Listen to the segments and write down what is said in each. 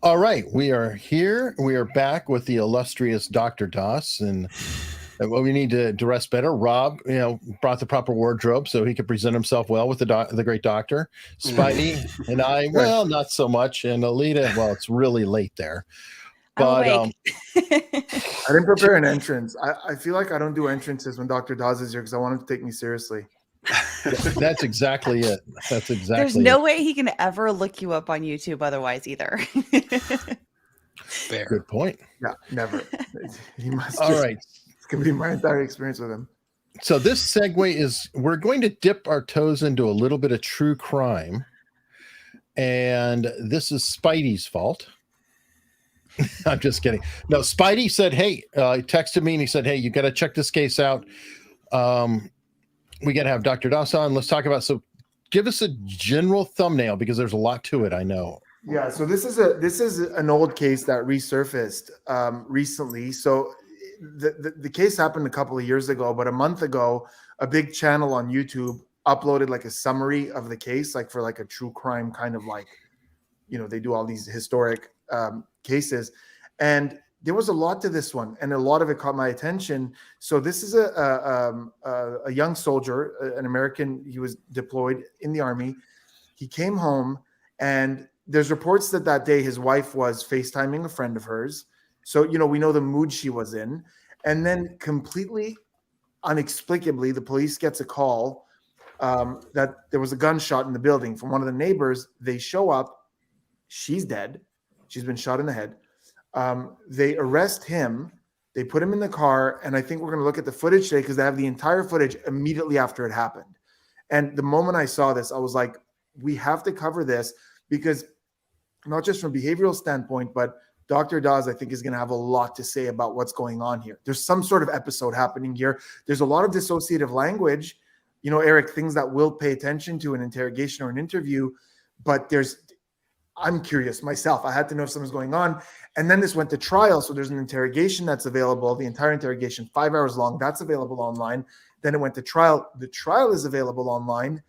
All right, we are here. We are back with the illustrious Dr. Doss, and what we need to dress better. Rob, brought the proper wardrobe so he could present himself well with the great doctor. Spidey and I, well, not so much. And Alyte, well, it's really late there. But I'm awake. I didn't prepare an entrance. I feel like I don't do entrances when Dr. Doss is here because I want him to take me seriously. That's exactly it. That's exactly There's no way he can ever look you up on YouTube otherwise either. Fair. Good point. Yeah, never. He must. All right. It's going to be my entire experience with him. So this segue is we're going to dip our toes into a little bit of true crime. And this is Spidey's fault. I'm just kidding. No, Spidey said, hey, he texted me and he said, hey, you got to check this case out. We got to have Dr. Doss on. Let's talk about, so give us a general thumbnail because there's a lot to it. I know. Yeah. So this is an old case that resurfaced recently. So the case happened a couple of years ago, but a month ago, a big channel on YouTube uploaded like a summary of the case, like for like a true crime kind of like, they do all these historic cases. And there was a lot to this one, and a lot of it caught my attention. So this is a young soldier, an American. He was deployed in the army. He came home, and there's reports that day his wife was FaceTiming a friend of hers. So, we know the mood she was in. And then completely inexplicably, the police gets a call that there was a gunshot in the building from one of the neighbors. They show up. She's dead. She's been shot in the head. They arrest him. They put him in the car. And I think we're going to look at the footage today because they have the entire footage immediately after it happened. And the moment I saw this, I was like, we have to cover this because not just from a behavioral standpoint, but Dr. Doss, I think, is going to have a lot to say about what's going on here. There's some sort of episode happening here. There's a lot of dissociative language, Eric, things that we'll pay attention to in an interrogation or an interview, but I'm curious myself. I had to know if something's going on. And then this went to trial. So there's an interrogation that's available, the entire interrogation, 5 hours long. That's available online. Then it went to trial. The trial is available online.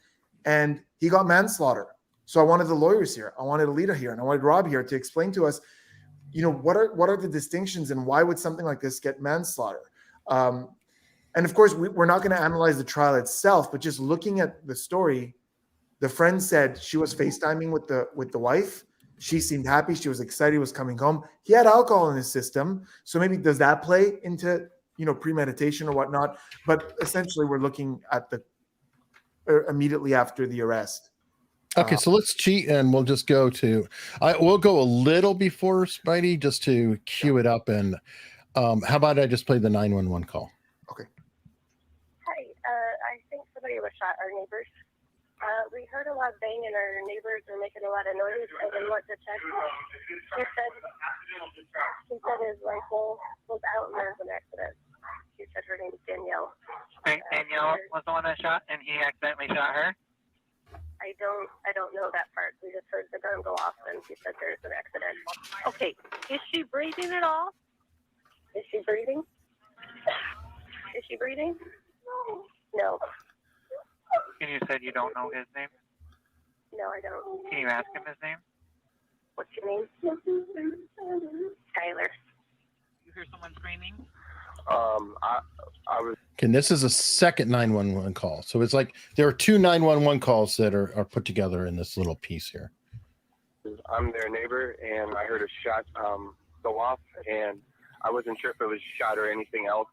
And he got manslaughter. So I wanted the lawyers here. I wanted Alyte here. And I wanted Rob here to explain to us, what are the distinctions and why would something like this get manslaughter? And of course, we're not going to analyze the trial itself, but just looking at the story, the friend said she was FaceTiming with the wife. She seemed happy. She was excited. Was coming home. He had alcohol in his system. So maybe does that play into, premeditation or whatnot? But essentially we're looking at immediately after the arrest. Okay, so let's cheat and we'll just go to, we'll go a little before Spidey just to cue it up. And how about I just play the 911 call? Okay. Hi, I think somebody was shot, our neighbors. We heard a lot of banging, our neighbors were making a lot of noise. I didn't want to check. He said his rifle was out and there was an accident. He said her name is Danielle. Danielle was the one that shot and he accidentally shot her? I don't know that part. We just heard the gun go off and he said there's an accident. Okay, is she breathing at all? Is she breathing? Is she breathing? No. And you said you don't know his name? No, I don't. Can you ask him his name? What's your name? Skylar. You hear someone screaming? I was. Okay, this is a second 911 call. So it's like there are two 911 calls that are put together in this little piece here. I'm their neighbor, and I heard a shot go off, and I wasn't sure if it was shot or anything else.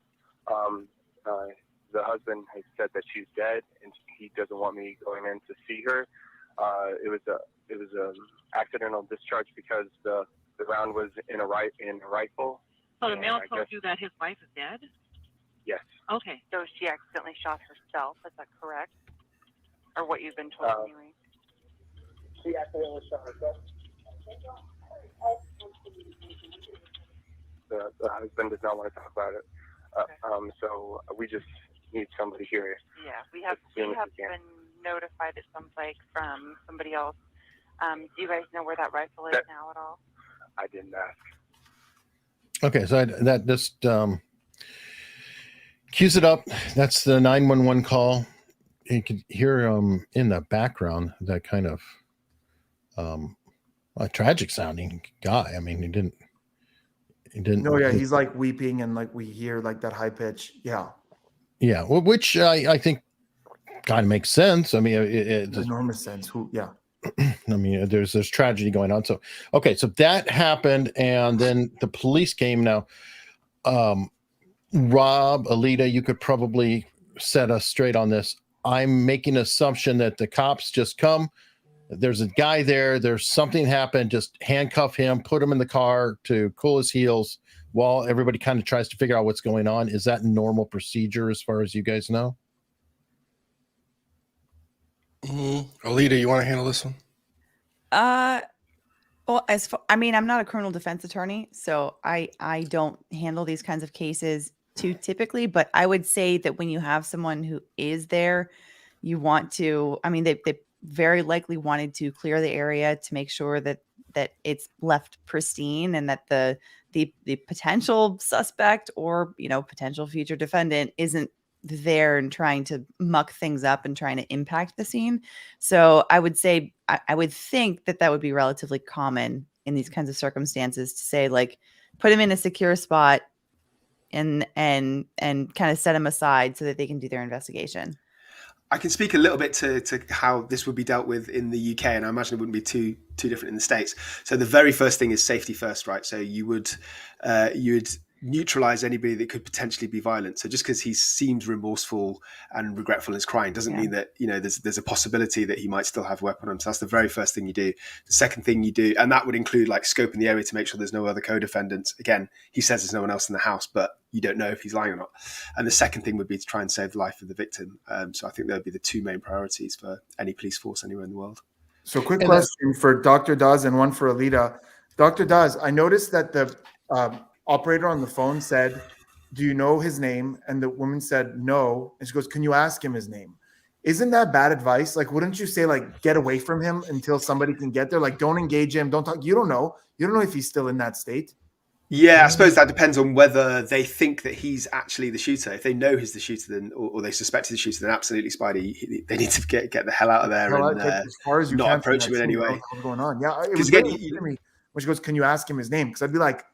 The husband has said that she's dead, and he doesn't want me going in to see her. It was a accidental discharge because the round was in a rifle. So the male told you that his wife is dead? Yes. Okay. So she accidentally shot herself, is that correct? Or what you've been told anyway? She accidentally shot herself. The husband does not want to talk about it. Okay. So we just need somebody here. Yeah, we have been notified, it sounds like, from somebody else. Do you guys know where that rifle is now at all? I didn't ask. Okay, so that just cues it up. That's the 911 call. You can hear in the background that kind of a tragic sounding guy. I mean, he didn't. No, yeah, he's like weeping, and like we hear like that high pitch. Yeah. Yeah, well, which I think kind of makes sense. I mean, it's enormous sense. Yeah. I mean, there's tragedy going on. So, okay, so that happened, and then the police came. Now, Rob, Alita, you could probably set us straight on this. I'm making an assumption that the cops just come. There's a guy there. There's something happened. Just handcuff him, put him in the car to cool his heels while everybody kind of tries to figure out what's going on. Is that normal procedure as far as you guys know? Alita, you want to handle this one? Well, I mean, I'm not a criminal defense attorney, so I don't handle these kinds of cases too typically, but I would say that when you have someone who is there, you want to, I mean, they very likely wanted to clear the area to make sure that it's left pristine, and that the potential suspect or, you know, potential future defendant isn't there and trying to muck things up and trying to impact the scene. So I would say, I would think that would be relatively common in these kinds of circumstances to say, like, put him in a secure spot and kind of set him aside so that they can do their investigation. I can speak a little bit to how this would be dealt with in the UK, and I imagine it wouldn't be too different in the States. So the very first thing is safety first, right? So you would neutralize anybody that could potentially be violent. So just because he seems remorseful and regretful in his crying doesn't mean that, you know, there's a possibility that he might still have a weapon on him. So that's the very first thing you do. The second thing you do, and that would include like scoping the area to make sure there's no other co-defendants. Again, he says there's no one else in the house, but you don't know if he's lying or not. And the second thing would be to try and save the life of the victim. So I think that would be the two main priorities for any police force anywhere in the world. So quick question for Dr. Dawes and one for Alita. Dr. Dawes, I noticed that the operator on the phone said, "Do you know his name?" And the woman said, "No." And she goes, "Can you ask him his name?" Isn't that bad advice? Like, wouldn't you say, like, get away from him until somebody can get there? Like, don't engage him. Don't talk. You don't know. You don't know if he's still in that state. Yeah, I suppose that depends on whether they think that he's actually the shooter. If they know he's the shooter, then or they suspect he's the shooter, then absolutely, Spidey, they need to get the hell out of there and as far as you not can approach him in any way. What's going on? Yeah, because again, when she goes, "Can you ask him his name?" Because I'd be like,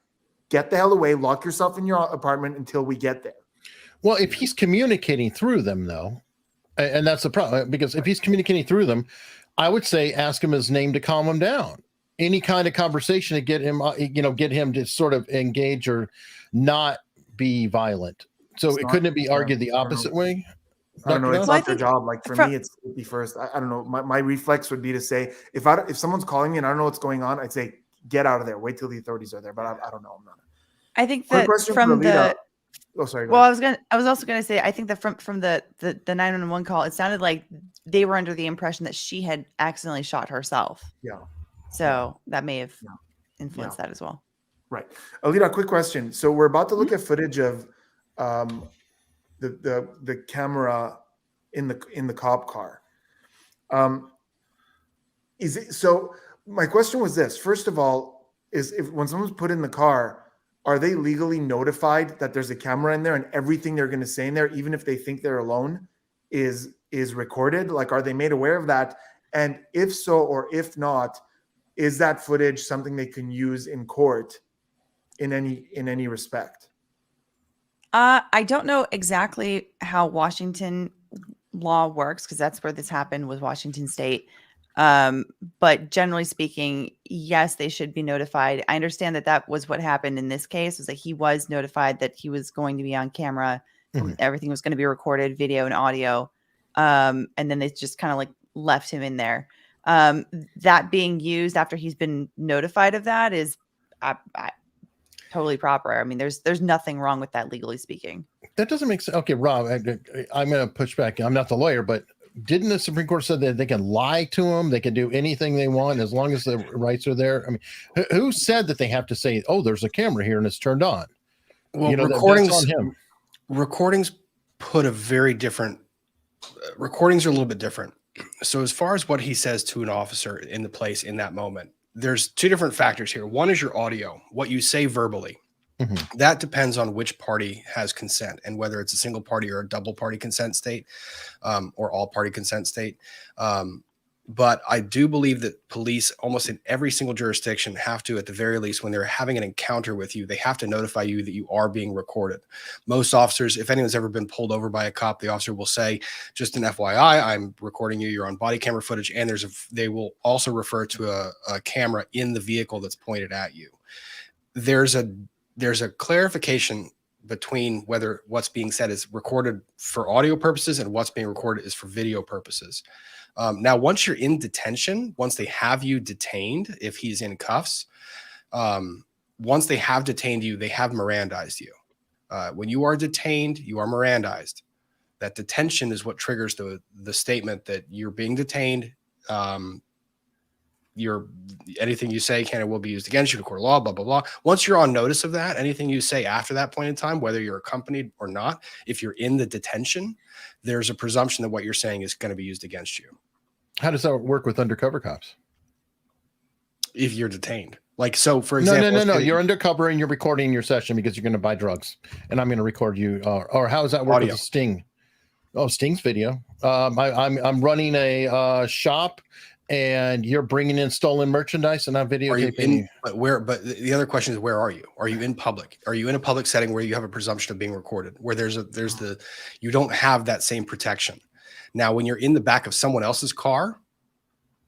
get the hell away, lock yourself in your apartment until we get there. Well, if he's communicating through them, though, and that's the problem, because if he's communicating through them, I would say ask him his name to calm him down. Any kind of conversation to get him, get him to sort of engage or not be violent. So couldn't it be argued the opposite way? I don't know. It's not their job. Like for me, it's safety first. I don't know. My reflex would be to say, if someone's calling me and I don't know what's going on, I'd say, get out of there. Wait till the authorities are there. But I don't know. I'm not. I think that from the. Oh, sorry. Well, I was also gonna say, I think that from the 911 call, it sounded like they were under the impression that she had accidentally shot herself. Yeah. So that may have influenced that as well. Right. Alita, quick question. So we're about to look at footage of the camera in the cop car. Is it so? My question was this. First of all, is if when someone's put in the car, are they legally notified that there's a camera in there and everything they're going to say in there, even if they think they're alone, is recorded? Like, are they made aware of that? And if so, or if not, is that footage something they can use in court in any respect? I don't know exactly how Washington law works, because that's where this happened, was Washington State. But generally speaking, yes, they should be notified. I understand that was what happened in this case, was that he was notified that he was going to be on camera. Mm-hmm. Everything was going to be recorded, video and audio. And then they just kind of like left him in there. That being used after he's been notified of that is totally proper. I mean, there's nothing wrong with that, legally speaking. That doesn't make sense. Okay, Rob, I'm going to push back. I'm not the lawyer, but didn't the Supreme Court say that they can lie to them? They can do anything they want as long as the rights are there. I mean, who said that they have to say, "Oh, there's a camera here and it's turned on"? Well, recordings put a very different. Recordings are a little bit different. So as far as what he says to an officer in the place in that moment, there's two different factors here. One is your audio, what you say verbally. Mm-hmm. That depends on which party has consent and whether it's a single party or a double party consent state, or all party consent state. But I do believe that police almost in every single jurisdiction have to, at the very least, when they're having an encounter with you, they have to notify you that you are being recorded. Most officers, if anyone's ever been pulled over by a cop, the officer will say, just an FYI, I'm recording you, you're on body camera footage. And they will also refer to a camera in the vehicle that's pointed at you. There's a clarification between whether what's being said is recorded for audio purposes and what's being recorded is for video purposes. Now, once you're in detention, once they have you detained, if he's in cuffs, once they have detained you, they have Mirandized you. When you are detained, you are Mirandized. That detention is what triggers the statement that you're being detained. Anything you say can and will be used against you in a court of law, blah, blah, blah. Once you're on notice of that, anything you say after that point in time, whether you're accompanied or not, if you're in the detention, there's a presumption that what you're saying is going to be used against you. How does that work with undercover cops? If you're detained. Like, so for example, no. You're undercover and you're recording your session because you're going to buy drugs and I'm going to record you. Or how does that work audio. with the Sting? Oh, Sting's video. I'm running a shop and you're bringing in stolen merchandise and I'm videotaping you. But the other question is, where are you? Are you in public? Are you in a public setting where you have a presumption of being recorded, where you don't have that same protection? Now, when you're in the back of someone else's car,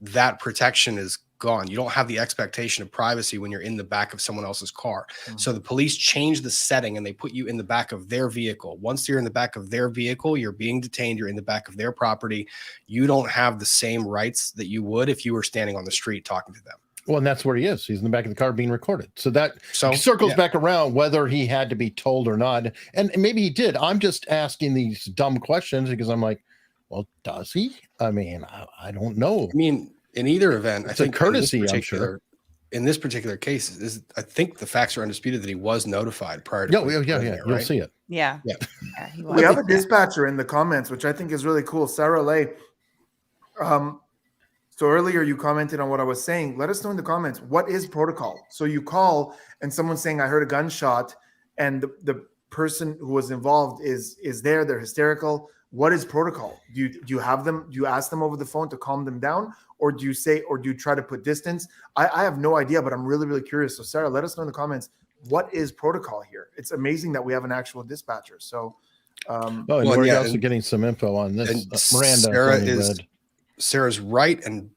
that protection is gone. You don't have the expectation of privacy when you're in the back of someone else's car. So the police change the setting and they put you in the back of their vehicle. Once you're in the back of their vehicle, you're being detained, you're in the back of their property. You don't have the same rights that you would if you were standing on the street talking to them. Well, and that's where he is. He's in the back of the car being recorded. So that circles back around whether he had to be told or not. And maybe he did. I'm just asking these dumb questions because I'm like, well, does he? I mean, I don't know. I mean, in either event, it's a courtesy, I'm sure. In this particular case, I think the facts are undisputed that he was notified prior to. Yeah. You'll see it. Yeah. We have a dispatcher in the comments, which I think is really cool. Sarah Lay. So earlier you commented on what I was saying. Let us know in the comments, what is protocol? So you call and someone's saying, I heard a gunshot, and the person who was involved is there. They're hysterical. What is protocol? Do you have them? Do you ask them over the phone to calm them down, or do you try to put distance? I have no idea, but I'm really, really curious. So Sarah, let us know in the comments, what is protocol here? It's amazing that we have an actual dispatcher. So, we're also getting some info on this. Miranda, Sarah's right, and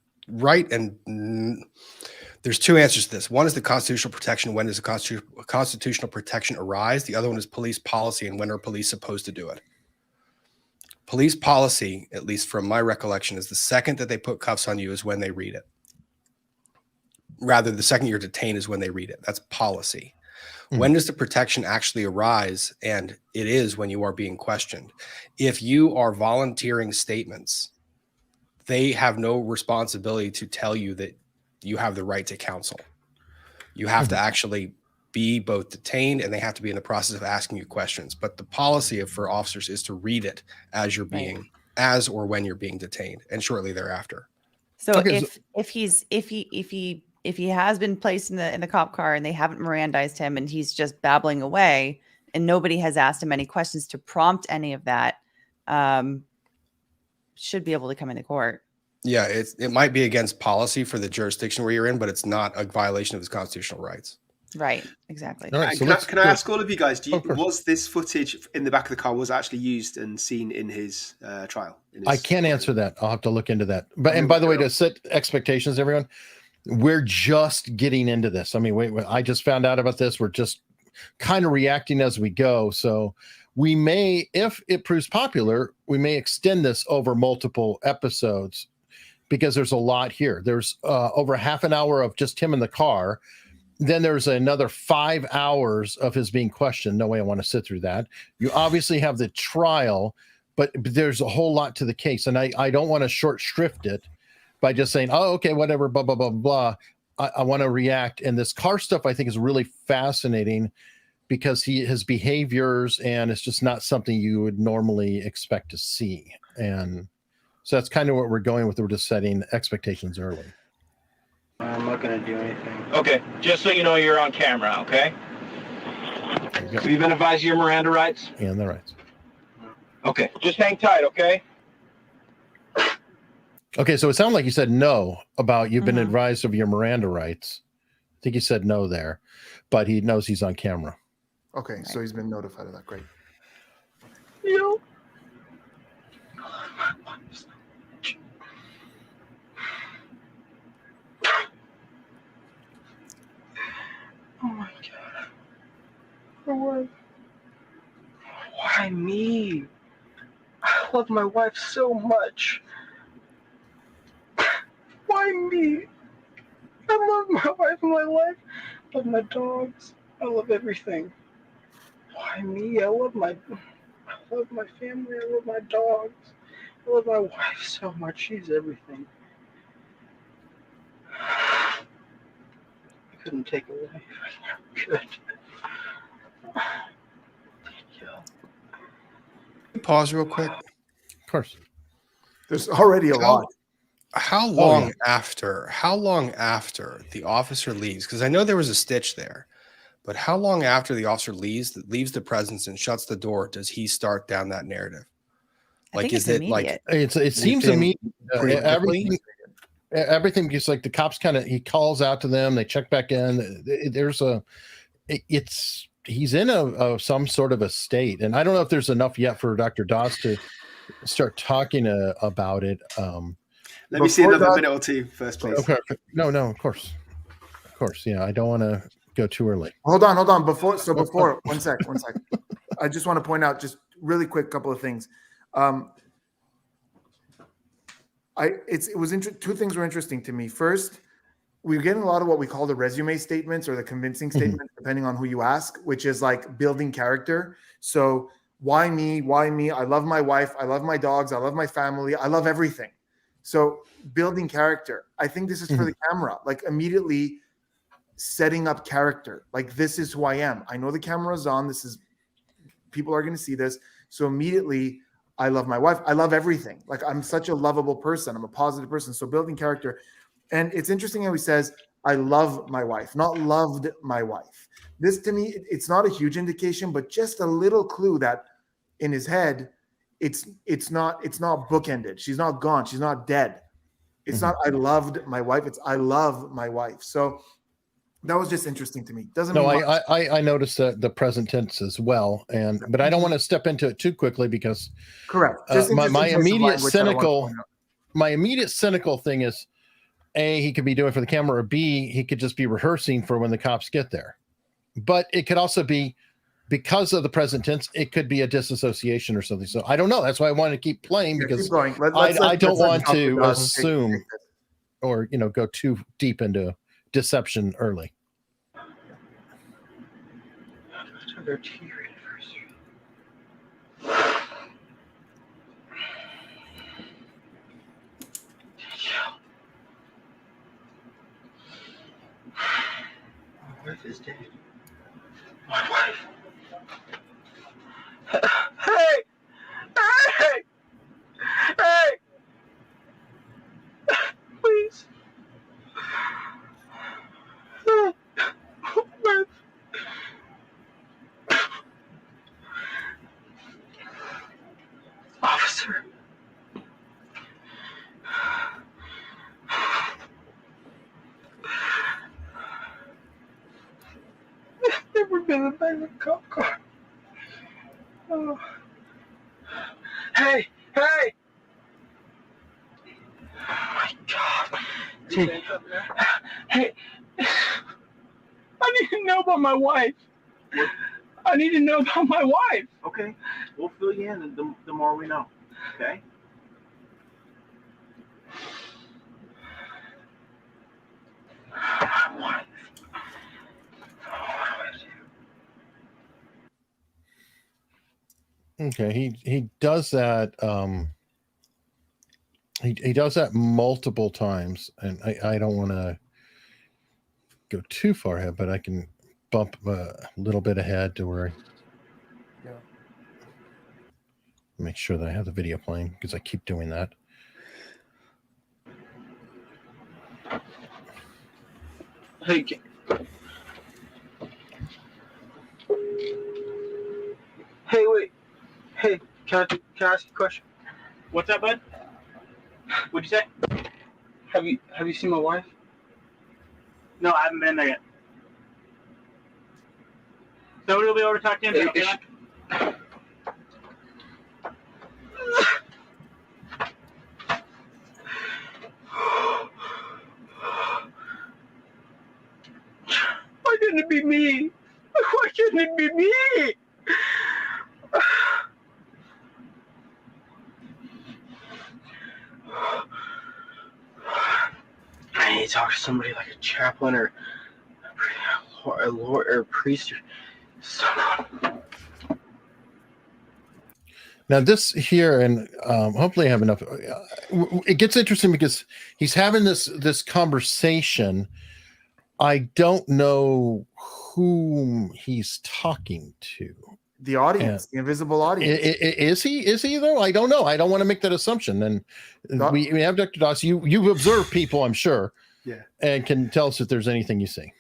there's two answers to this. One is the constitutional protection. When does the constitutional protection arise? The other one is police policy, and when are police supposed to do it? Police policy, at least from my recollection, is the second that they put cuffs on you is when they read it. Rather, the second you're detained is when they read it. That's policy. When does the protection actually arise? And it is when you are being questioned. If you are volunteering statements, they have no responsibility to tell you that you have the right to counsel. You have to actually be both detained and they have to be in the process of asking you questions. But the policy for officers is to read it as you're being, as or when you're being detained, and shortly thereafter. So if he has been placed in the cop car and they haven't Mirandized him and he's just babbling away and nobody has asked him any questions to prompt any of that, should be able to come into court. Yeah, it might be against policy for the jurisdiction where you're in, but it's not a violation of his constitutional rights. Right, exactly. All right, so can I ask all of you guys, was this footage in the back of the car was actually used and seen in his trial? I can't answer that. I'll have to look into that. And by the way, to set expectations, everyone, we're just getting into this. I mean, I just found out about this. We're just kind of reacting as we go. So we may, if it proves popular, we may extend this over multiple episodes because there's a lot here. There's over half an hour of just him in the car. Then there's another 5 hours of his being questioned. No way I want to sit through that. You obviously have the trial, but there's a whole lot to the case. And I don't want to short shrift it by just saying, oh, okay, whatever, blah, blah, blah, blah. I want to react. And this car stuff I think is really fascinating because his behaviors, and it's just not something you would normally expect to see. And so that's kind of what we're going with. We're just setting expectations early. I'm not going to do anything. Okay, just so you know, you're on camera, okay? So you've been advised of your Miranda rights? And the rights. Okay, just hang tight, okay? Okay, so it sounded like you said no about you've been Mhm. advised of your Miranda rights. I think you said no there, but he knows he's on camera. Okay, so he's been notified of that. Great. You. Oh my God. For what? Why me? I love my wife so much. Why me? I love my wife and my life. I love my dogs. I love everything. Why me? I love my family. I love my dogs. I love my wife so much. She's everything. I couldn't take her life. I never could. Pause real quick. Of course. There's already a lot. How long after the officer leaves? Because I know there was a stitch there, but how long after the officer leaves the presence and shuts the door does he start down that narrative? I think it's immediate. It seems within immediate. Everything just like the cops he calls out to them, they check back in. He's in some sort of a state, and I don't know if there's enough yet for Dr. Doss to start talking about it. Let me see another minute or two first, please. Okay. No, of course. Yeah, I don't want to go too early. Hold on. Before, one sec. I just want to point out just really quick couple of things. Two things were interesting to me. First, we're getting a lot of what we call the resume statements or the convincing statements, depending on who you ask, which is like building character. So why me? I love my wife. I love my dogs. I love my family. I love everything. So building character. I think this is for the camera, like immediately setting up character. Like, this is who I am. I know the camera's on. People are going to see this. So immediately, I love my wife. I love everything. Like, I'm such a lovable person. I'm a positive person. So building character. And it's interesting how he says, I love my wife, not loved my wife. This, to me, it's not a huge indication, but just a little clue that in his head, it's not bookended. She's not gone. She's not dead. It's not I loved my wife. It's I love my wife. So that was just interesting to me. I noticed the present tense as well, but I don't want to step into it too quickly because correct. My immediate cynical thing is A, he could be doing it for the camera, or B, he could just be rehearsing for when the cops get there. But it could also be because of the present tense, it could be a disassociation or something. So I don't know. That's why I want to keep playing because I don't want to assume or go too deep into deception early. Their tea anniversary. My wife is dead. My wife. Hey! Please. Officer. I've never been in the back of a cop car. Oh. Hey! Oh my God. Hey, I need to know about my wife. I need to know about my wife. Okay, we'll fill you in the more we know. Okay. My wife. Okay, he does that. He does that multiple times, and I don't want to go too far ahead, but I can bump a little bit ahead to where. Make sure that I have the video playing because I keep doing that. Hey, wait. Hey, can I ask you a question? What's that, bud? What'd you say? Have you seen my wife? No, I haven't been there yet. Somebody will be able to talk to him. Okay, Why couldn't it be me? Why couldn't it be me? I need to talk to somebody like a chaplain or a lawyer or a priest or someone. Now this here, and hopefully I have enough. It gets interesting because he's having this conversation. I don't know whom he's talking to. The audience, the invisible audience. Is he though? I don't know. I don't want to make that assumption. And we have Dr. Doss. You've observed people, I'm sure. Yeah. And can tell us if there's anything you see.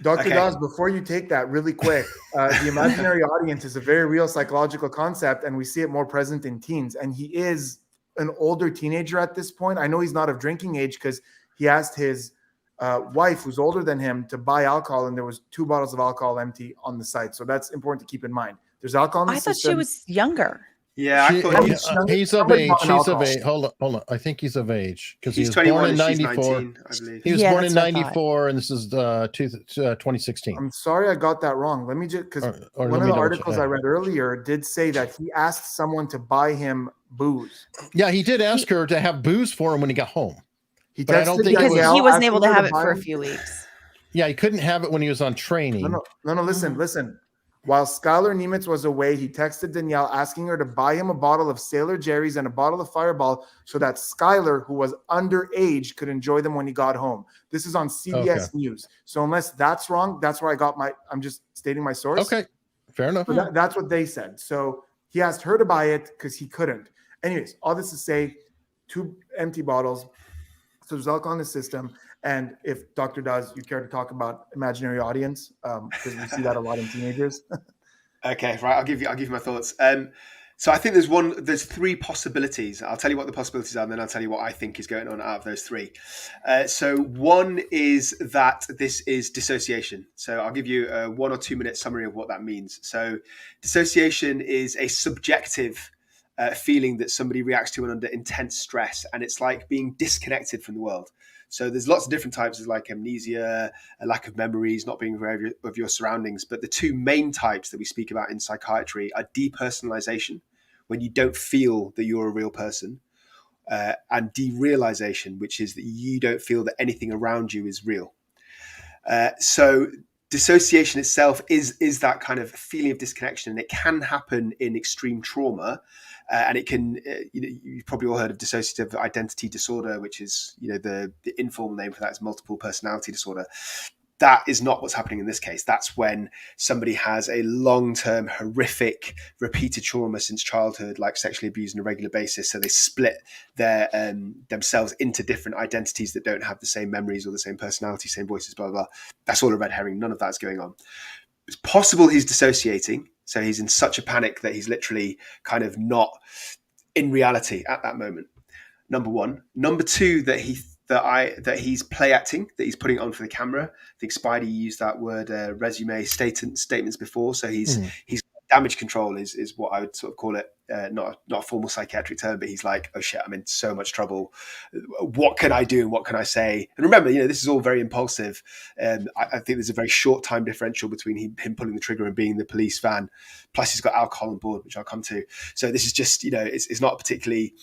Dr. Doss, before you take that really quick, the imaginary audience is a very real psychological concept, and we see it more present in teens. And he is an older teenager at this point. I know he's not of drinking age because he asked his wife, who's older than him, to buy alcohol, and there was 2 bottles of alcohol empty on the site. So that's important to keep in mind. There's alcohol in the system. I thought she was younger. Yeah, I thought he's of age. She's of age. Hold on. I think he's of age because he was born in 94. 19, I believe. He was born in 94, and this is 2016. I'm sorry I got that wrong. Let me just, because one of the articles I read earlier did say that he asked someone to buy him booze. Yeah, he did ask her to have booze for him when he got home. But I don't think because he wasn't able to have it for a few weeks. Yeah, he couldn't have it when he was on training. No. Listen. While Skylar Nemetz was away, he texted Danielle asking her to buy him a bottle of Sailor Jerry's and a bottle of Fireball so that Skylar, who was underage, could enjoy them when he got home. This is on CBS News. So unless that's wrong, that's where I got I'm just stating my source. Okay, fair enough. But that's what they said. So he asked her to buy it because he couldn't. Anyways, all this to say, 2 empty bottles. So there's alcohol in the system. And if Dr. Does, you care to talk about imaginary audience, because we see that a lot in teenagers. Okay, right. I'll give you my thoughts. So I think there's 3 possibilities. I'll tell you what the possibilities are, and then I'll tell you what I think is going on out of those 3. So one is that this is dissociation. So I'll give you a 1 or 2 minute summary of what that means. So dissociation is a subjective feeling that somebody reacts to when under intense stress, and it's like being disconnected from the world. So there's lots of different types, like amnesia, a lack of memories, not being aware of your surroundings. But the 2 main types that we speak about in psychiatry are depersonalization, when you don't feel that you're a real person, and derealization, which is that you don't feel that anything around you is real. So dissociation itself is that kind of feeling of disconnection, and it can happen in extreme trauma. And it can, you've probably all heard of dissociative identity disorder, which is, the informal name for that is multiple personality disorder. That is not what's happening in this case. That's when somebody has a long-term, horrific, repeated trauma since childhood, like sexually abused on a regular basis. So they split their themselves into different identities that don't have the same memories or the same personality, same voices, blah, blah, blah. That's all a red herring. None of that's going on. It's possible he's dissociating. So he's in such a panic that he's literally kind of not in reality at that moment. Number 1. Number 2, that he's play acting, that he's putting on for the camera. I think Spidey used that word resume statements before. So he's damage control is what I would sort of call it. Not a formal psychiatric term, but he's like, oh shit, I'm in so much trouble. What can I do? And what can I say? And remember, this is all very impulsive. I think there's a very short time differential between him pulling the trigger and being the police van. Plus he's got alcohol on board, which I'll come to. So this is just, it's not a particularly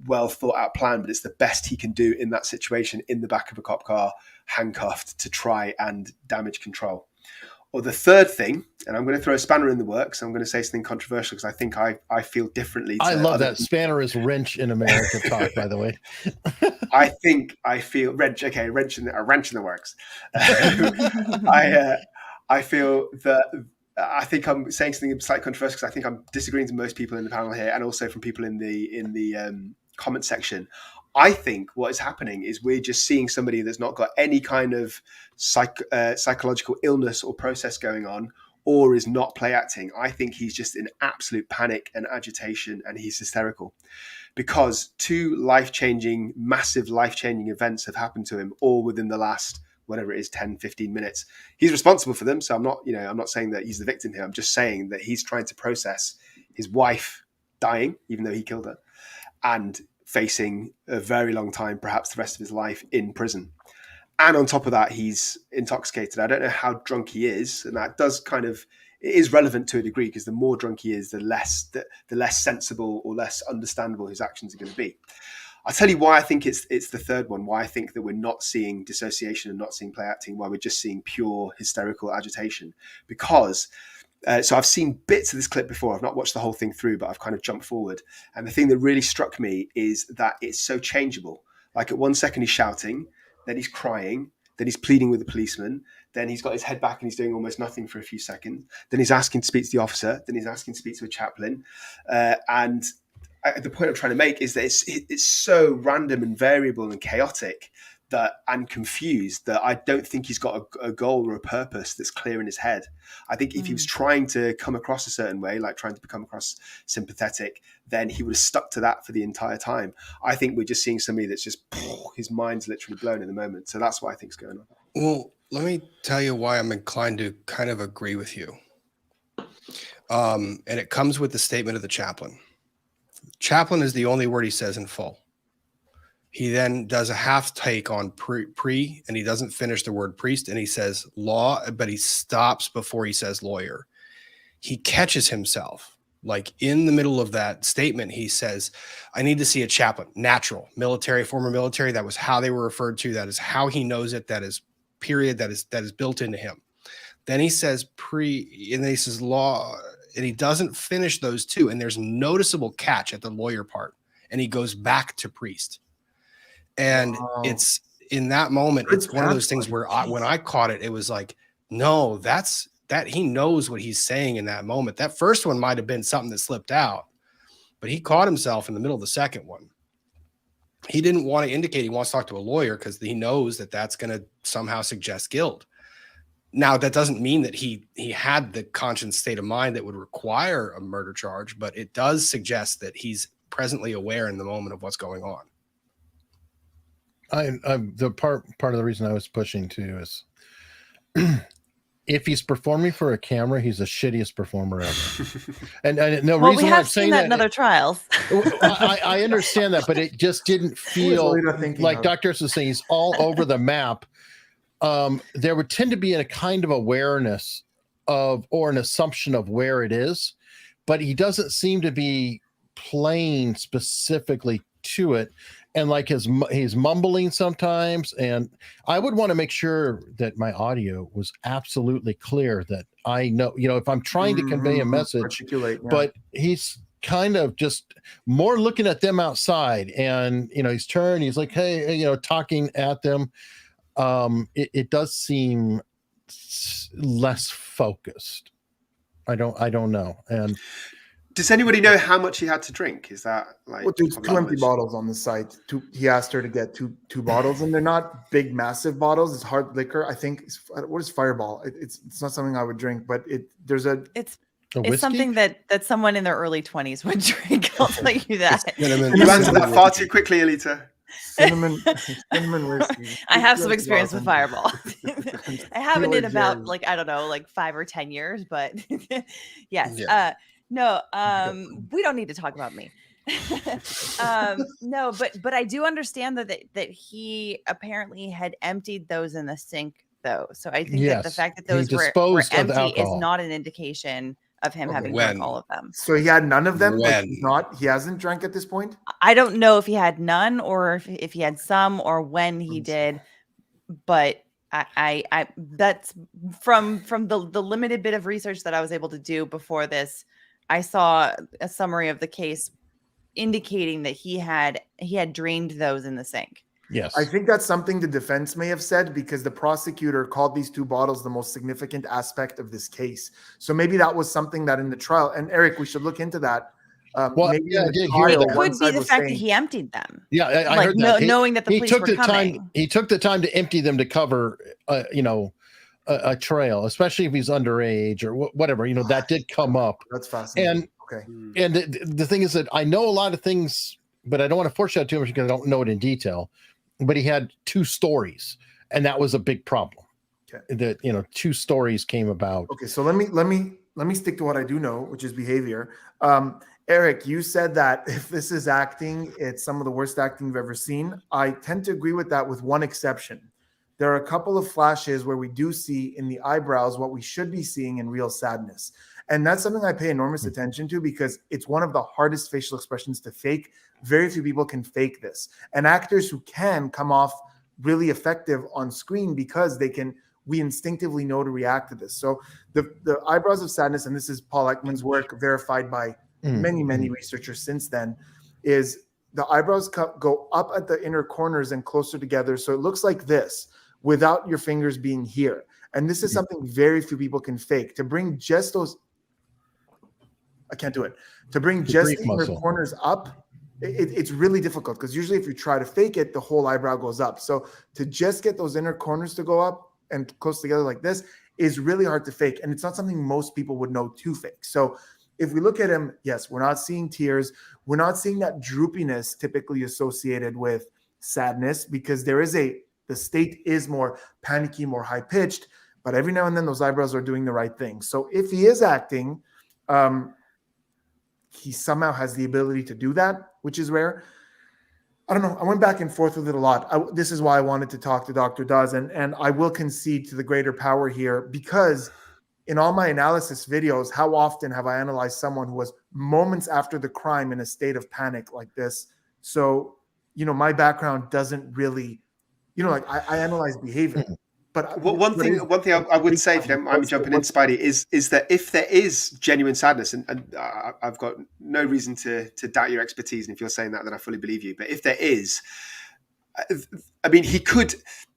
well thought out plan, but it's the best he can do in that situation, in the back of a cop car, handcuffed, to try and damage control. Or the third thing, and I'm going to throw a spanner in the works, I'm going to say something controversial because I think I feel differently. I love that. Spanner is wrench in America talk, by the way. I feel wrench. Okay, wrench in the works. I feel that I think I'm saying something slightly controversial because I think I'm disagreeing with most people in the panel here, and also from people in the comment section. I think what is happening is we're just seeing somebody that's not got any kind of psychological illness or process going on, or is not play acting. I think he's just in absolute panic and agitation, and he's hysterical. because two massive life-changing events have happened to him all within the last, whatever it is, 10, 15 minutes. He's responsible for them. So I'm not saying that he's the victim here. I'm just saying that he's trying to process his wife dying, even though he killed her, and facing a very long time, perhaps the rest of his life in prison. And on top of that, he's intoxicated. I don't know how drunk he is. And that does it is relevant to a degree, because the more drunk he is, the less sensible or less understandable his actions are going to be. I'll tell you why I think it's the third one, why I think that we're not seeing dissociation and not seeing play acting, why we're just seeing pure hysterical agitation. Because, so I've seen bits of this clip before. I've not watched the whole thing through, but I've kind of jumped forward. And the thing that really struck me is that it's so changeable. Like at 1 second he's shouting, then he's crying, then he's pleading with the policeman, then he's got his head back and he's doing almost nothing for a few seconds. Then he's asking to speak to the officer. Then he's asking to speak to a chaplain. And the point I'm trying to make is that it's so random and variable and chaotic and confused that I don't think he's got a goal or a purpose that's clear in his head. I think if he was trying to come across a certain way, like trying to become across sympathetic, then he would have stuck to that for the entire time. I think we're just seeing somebody that's just, his mind's literally blown in the moment. So that's what I think's going on. Well, let me tell you why I'm inclined to kind of agree with you. And it comes with the statement of the chaplain. Chaplain is the only word he says in full. He then does a half take on pre, and he doesn't finish the word priest, and he says law, but he stops before he says lawyer. He catches himself. Like in the middle of that statement, he says, I need to see a chaplain, natural, military, former military. That was how they were referred to. That is how he knows it. That is period. That is built into him. Then he says pre, and then he says law, and he doesn't finish those two. And there's noticeable catch at the lawyer part. And he goes back to priest. And it's in that moment, it's one of those things where when I caught it, it was like, no, that he knows what he's saying in that moment. That first one might have been something that slipped out, but he caught himself in the middle of the second one. He didn't want to indicate he wants to talk to a lawyer because he knows that that's going to somehow suggest guilt. Now, that doesn't mean that he had the conscious state of mind that would require a murder charge, but it does suggest that he's presently aware in the moment of what's going on. The part of the reason I was pushing too is if he's performing for a camera, he's the shittiest performer ever. and no well, reason we why have I'm seen saying that in other trials. I understand that, but it just didn't feel like Dr. was saying he's all over the map. There would tend to be a kind of awareness of or an assumption of where it is, but he doesn't seem to be playing specifically to it. And like he's mumbling sometimes, and I would want to make sure that my audio was absolutely clear, that I know, if I'm trying to convey a message, but he's kind of just more looking at them outside, and he's turned, he's like, hey, talking at them. It does seem less focused. I don't know. And does anybody know how much he had to drink? Is that like there's 2 empty bottles on the site. He asked her to get two bottles, and they're not big, massive bottles. It's hard liquor. I think. What is Fireball? It's not something I would drink, but it's something that someone in their early 20s would drink. I'll tell you that. You answered that far too quickly, Alyte. Cinnamon whiskey. I have some experience with Fireball. I haven't in about 5 or 10 years, but yes. Yeah. No, we don't need to talk about me. No, but I do understand that he apparently had emptied those in the sink, though. So I think that the fact that those were empty is not an indication of him having drunk all of them. So he had none of them. He hasn't drank at this point. I don't know if he had none or if he had some or when he did, but I that's from the limited bit of research that I was able to do before this. I saw a summary of the case indicating that he had drained those in the sink. Yes. I think that's something the defense may have said, because the prosecutor called these 2 bottles the most significant aspect of this case. So maybe that was something that in the trial, and Eric, we should look into that. It could be the fact that he emptied them. Yeah, I heard that. Knowing that the police were coming. He took the time to empty them to cover, a trail, especially if he's underage or whatever. That did come up. That's fascinating. And the thing is that I know a lot of things but I don't want to foreshadow too much because I don't know it in detail. But he had 2 stories, and that was a big problem. Okay. That 2 stories came about. Okay, so let me stick to what I do know, which is behavior. Eric, you said that if this is acting, it's some of the worst acting you've ever seen. I tend to agree with that, with one exception. There are a couple of flashes where we do see in the eyebrows what we should be seeing in real sadness. And that's something I pay enormous attention to because it's one of the hardest facial expressions to fake. Very few people can fake this. And actors who can come off really effective on screen because we instinctively know to react to this. So the eyebrows of sadness, and this is Paul Ekman's work verified by many researchers since then, is the eyebrows go up at the inner corners and closer together. So it looks like this without your fingers being here. And this is something very few people can fake. To bring just those, I can't do it. To bring just the inner corners up, it's really difficult because usually if you try to fake it, the whole eyebrow goes up. So to just get those inner corners to go up and close together like this is really hard to fake. And it's not something most people would know to fake. So if we look at him, yes, we're not seeing tears. We're not seeing that droopiness typically associated with sadness because the state is more panicky, more high pitched, but every now and then those eyebrows are doing the right thing. So if he is acting, he somehow has the ability to do that, which is rare. I don't know. I went back and forth with it a lot. This is why I wanted to talk to Dr. Dawes, and I will concede to the greater power here because in all my analysis videos, how often have I analyzed someone who was moments after the crime in a state of panic like this? So, my background doesn't really, I analyze behavior. But one thing I would say, if you don't mind me jumping in, Spidey, is that if there is genuine sadness, and I've got no reason to doubt your expertise, and if you're saying that, then I fully believe you. But if there is, I mean, he could,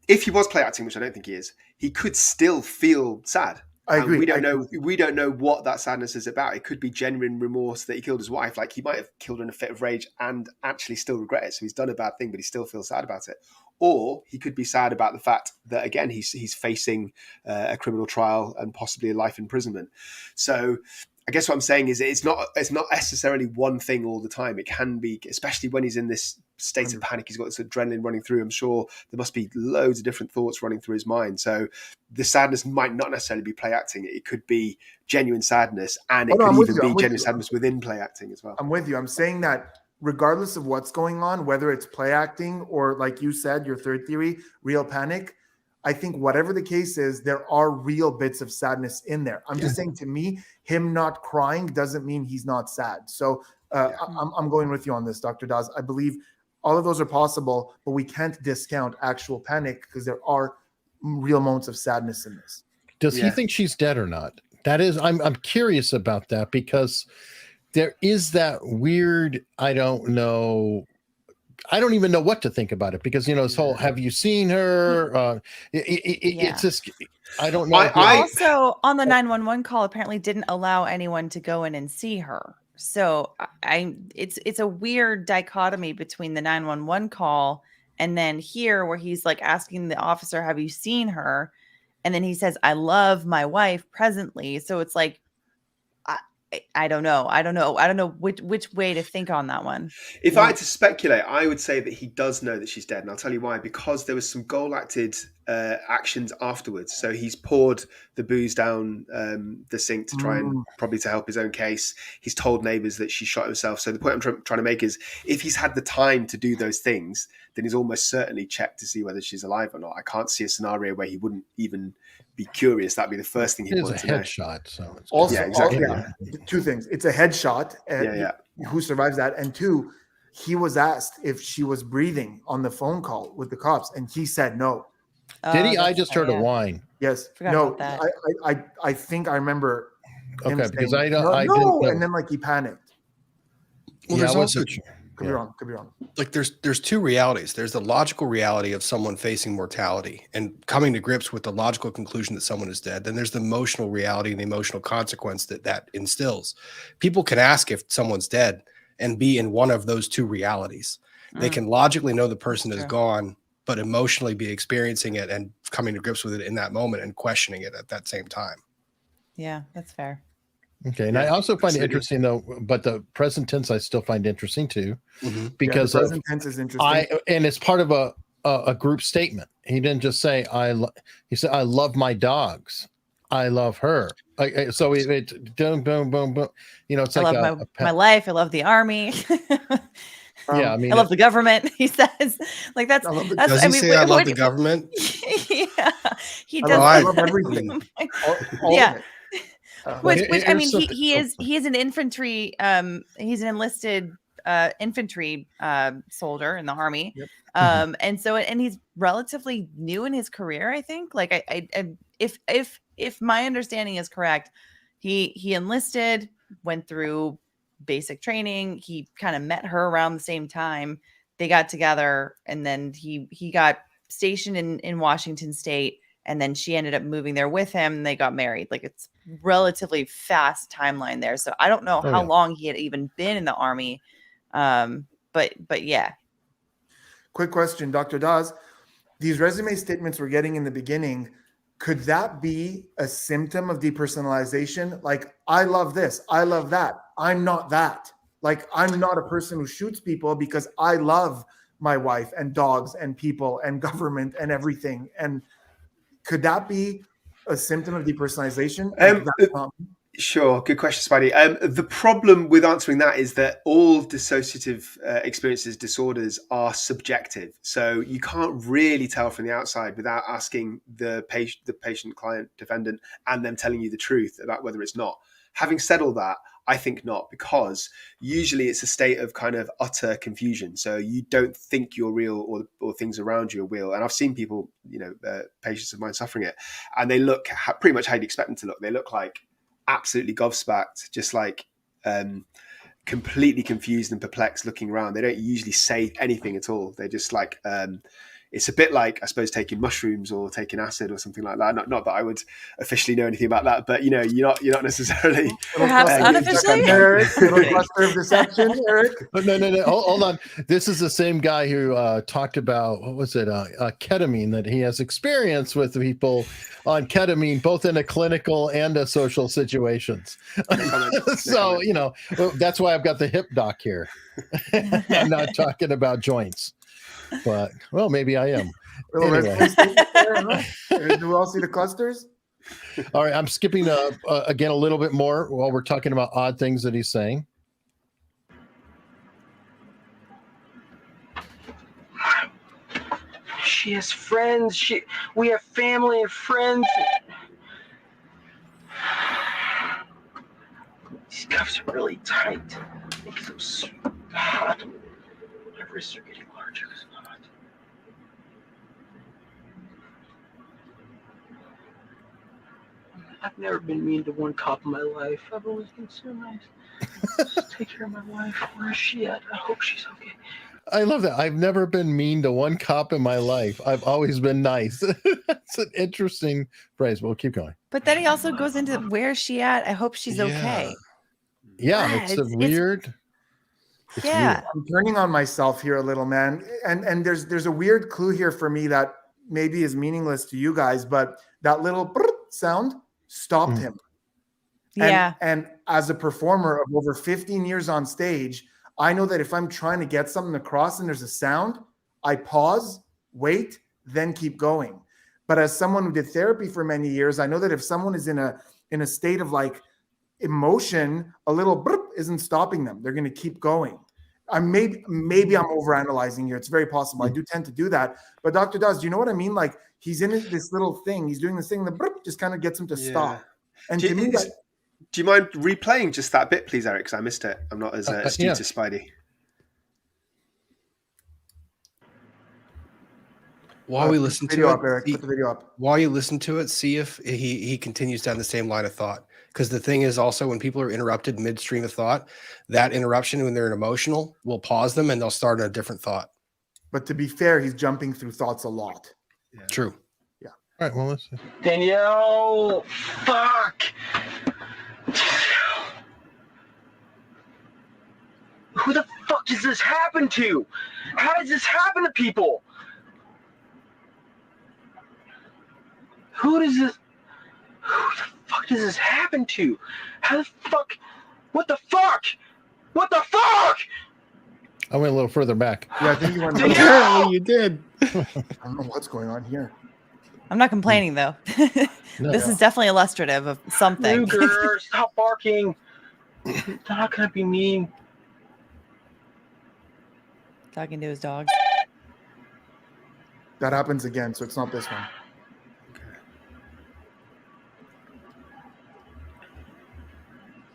if he was play acting, which I don't think he is, he could still feel sad. I agree. We don't know what that sadness is about. It could be genuine remorse that he killed his wife. Like he might have killed her in a fit of rage and actually still regret it. So he's done a bad thing, but he still feels sad about it. Or he could be sad about the fact that, again, he's facing a criminal trial and possibly a life imprisonment. So I guess what I'm saying is it's not necessarily one thing all the time. It can be, especially when he's in this state of panic, he's got this adrenaline running through. I'm sure there must be loads of different thoughts running through his mind. So the sadness might not necessarily be play acting. It could be genuine sadness, and it could even be genuine sadness within play acting as well. I'm with you. I'm saying that regardless of what's going on, whether it's play acting or, like you said, your third theory, real panic, I think whatever the case is, there are real bits of sadness in there. I'm just saying, to me, him not crying doesn't mean he's not sad. So I'm going with you on this, Dr. Dawes. I believe all of those are possible, but we can't discount actual panic because there are real moments of sadness in this. Does he think she's dead or not? That is, I'm curious about that because there is that weird, I don't even know what to think about it because, this whole, have you seen her? It's just, I don't know. Also on the 911 call, apparently didn't allow anyone to go in and see her. So it's a weird dichotomy between the 911 call and then here where he's like asking the officer, have you seen her? And then he says, I love my wife presently. So it's like, I don't know. I don't know which way to think on that one. If I had to speculate, I would say that he does know that she's dead. And I'll tell you why. Because there was some goal-acted actions afterwards. So he's poured the booze down the sink to try and probably to help his own case. He's told neighbors that she shot herself. So the point I'm trying to make is if he's had the time to do those things, then he's almost certainly checked to see whether she's alive or not. I can't see a scenario where he wouldn't even be curious. That'd be the first thing he'd want to know. It's a headshot. So also, exactly. Two things. It's a headshot. Who survives that? And two, he was asked if she was breathing on the phone call with the cops, and he said no. Did he? I just heard a whine. Yes. About that. I think I remember. Okay, because saying, I no, didn't. and then like he panicked. Well, there's also Could be wrong. Like there's two realities. There's the logical reality of someone facing mortality and coming to grips with the logical conclusion that someone is dead. Then there's the emotional reality and the emotional consequence that instills. People can ask if someone's dead and be in one of those two realities. They can logically know the person is gone, but emotionally be experiencing it and coming to grips with it in that moment and questioning it at that same time. Yeah, that's fair. Okay, and I also find it interesting though, but the present tense I still find interesting too, because the present tense is interesting. and it's part of a group statement. He didn't just say he said I love my dogs, I love her. So it boom boom boom boom. You know, it's I like love my life. I love the army. Yeah, I mean, I love the government. He says, like that's. Does he say I love the government? Yeah, he does. I love everything. All Yeah. of it. Which I mean, he is an infantry. He's an enlisted infantry soldier in the army. Yep. And so he's relatively new in his career. I think. Like I if my understanding is correct, he enlisted, went through basic training. He kind of met her around the same time. They got together, and then he got stationed in Washington State. And then she ended up moving there with him. And they got married. Like it's relatively fast timeline there. So I don't know how long he had even been in the army. But yeah. Quick question, Dr. Dawes. These resume statements we're getting in the beginning, could that be a symptom of depersonalization? Like, I love this, I love that. I'm not that. Like, I'm not a person who shoots people because I love my wife and dogs and people and government and everything. And could that be a symptom of depersonalization? Sure. Good question, Spidey. The problem with answering that is that all dissociative experiences, disorders are subjective. So you can't really tell from the outside without asking the patient, client, defendant, and them telling you the truth about whether it's not. Having said all that, I think not, because usually it's a state of kind of utter confusion. So you don't think you're real or things around you are real. And I've seen people, patients of mine suffering it, and they look pretty much how you'd expect them to look. They look like absolutely gobsmacked, just like completely confused and perplexed looking around. They don't usually say anything at all. They're just like, it's a bit like, I suppose, taking mushrooms or taking acid or something like that. Not that I would officially know anything about that, but you're not necessarily. Perhaps unofficially. Eric, little cluster of deception, Eric. No. Hold on. This is the same guy who talked about, what was it? Ketamine, that he has experience with people on ketamine, both in a clinical and a social situations. So, that's why I've got the hip doc here. I'm not talking about joints. But well, maybe I am. Anyway. Do we all see the clusters? All right, I'm skipping again a little bit more while we're talking about odd things that he's saying. She has friends. We have family and friends. These cuffs are really tight. Makes them so hot. My wrists are getting larger. I've never been mean to one cop in my life. I've always been so nice. Just take care of my wife. Where is she at? I hope she's okay. I love that. I've never been mean to one cop in my life. I've always been nice. It's an interesting phrase. We'll keep going. But then he also goes into, where is she at? I hope she's okay. Yeah, it's weird. It's weird. I'm turning on myself here a little, man. And there's a weird clue here for me that maybe is meaningless to you guys, but that little sound stopped him. And as a performer of over 15 years on stage, I know that if I'm trying to get something across and there's a sound, I pause, wait, then keep going. But as someone who did therapy for many years, I know that if someone is in a state of like emotion, a little burp isn't stopping them. They're going to keep going. Maybe I'm overanalyzing here. It's very possible. I do tend to do that. But Dr. Dawes, do you know what I mean? Like, he's in this little thing. He's doing this thing. The burp just kind of gets him to stop. And to me, do you mind replaying just that bit, please, Eric? Because I missed it. I'm not as astute as Spidey. While we listen to it, Eric, put the video up. While you listen to it, see if he continues down the same line of thought. Because the thing is also, when people are interrupted midstream of thought, that interruption, when they're emotional, will pause them and they'll start a different thought. But to be fair, he's jumping through thoughts a lot. Yeah. True. Yeah. All right. Well, let's see. Danielle, fuck. Who the fuck does this happen to? How does this happen to people? Who the fuck does this happen to? How the fuck? What the fuck? What the fuck? I went a little further back. Yeah, I think you went. Apparently you did. I don't know what's going on here. I'm not complaining though. No. This is definitely illustrative of something. Luger, stop barking. They're not gonna be mean. Talking to his dog. That happens again, so it's not this one.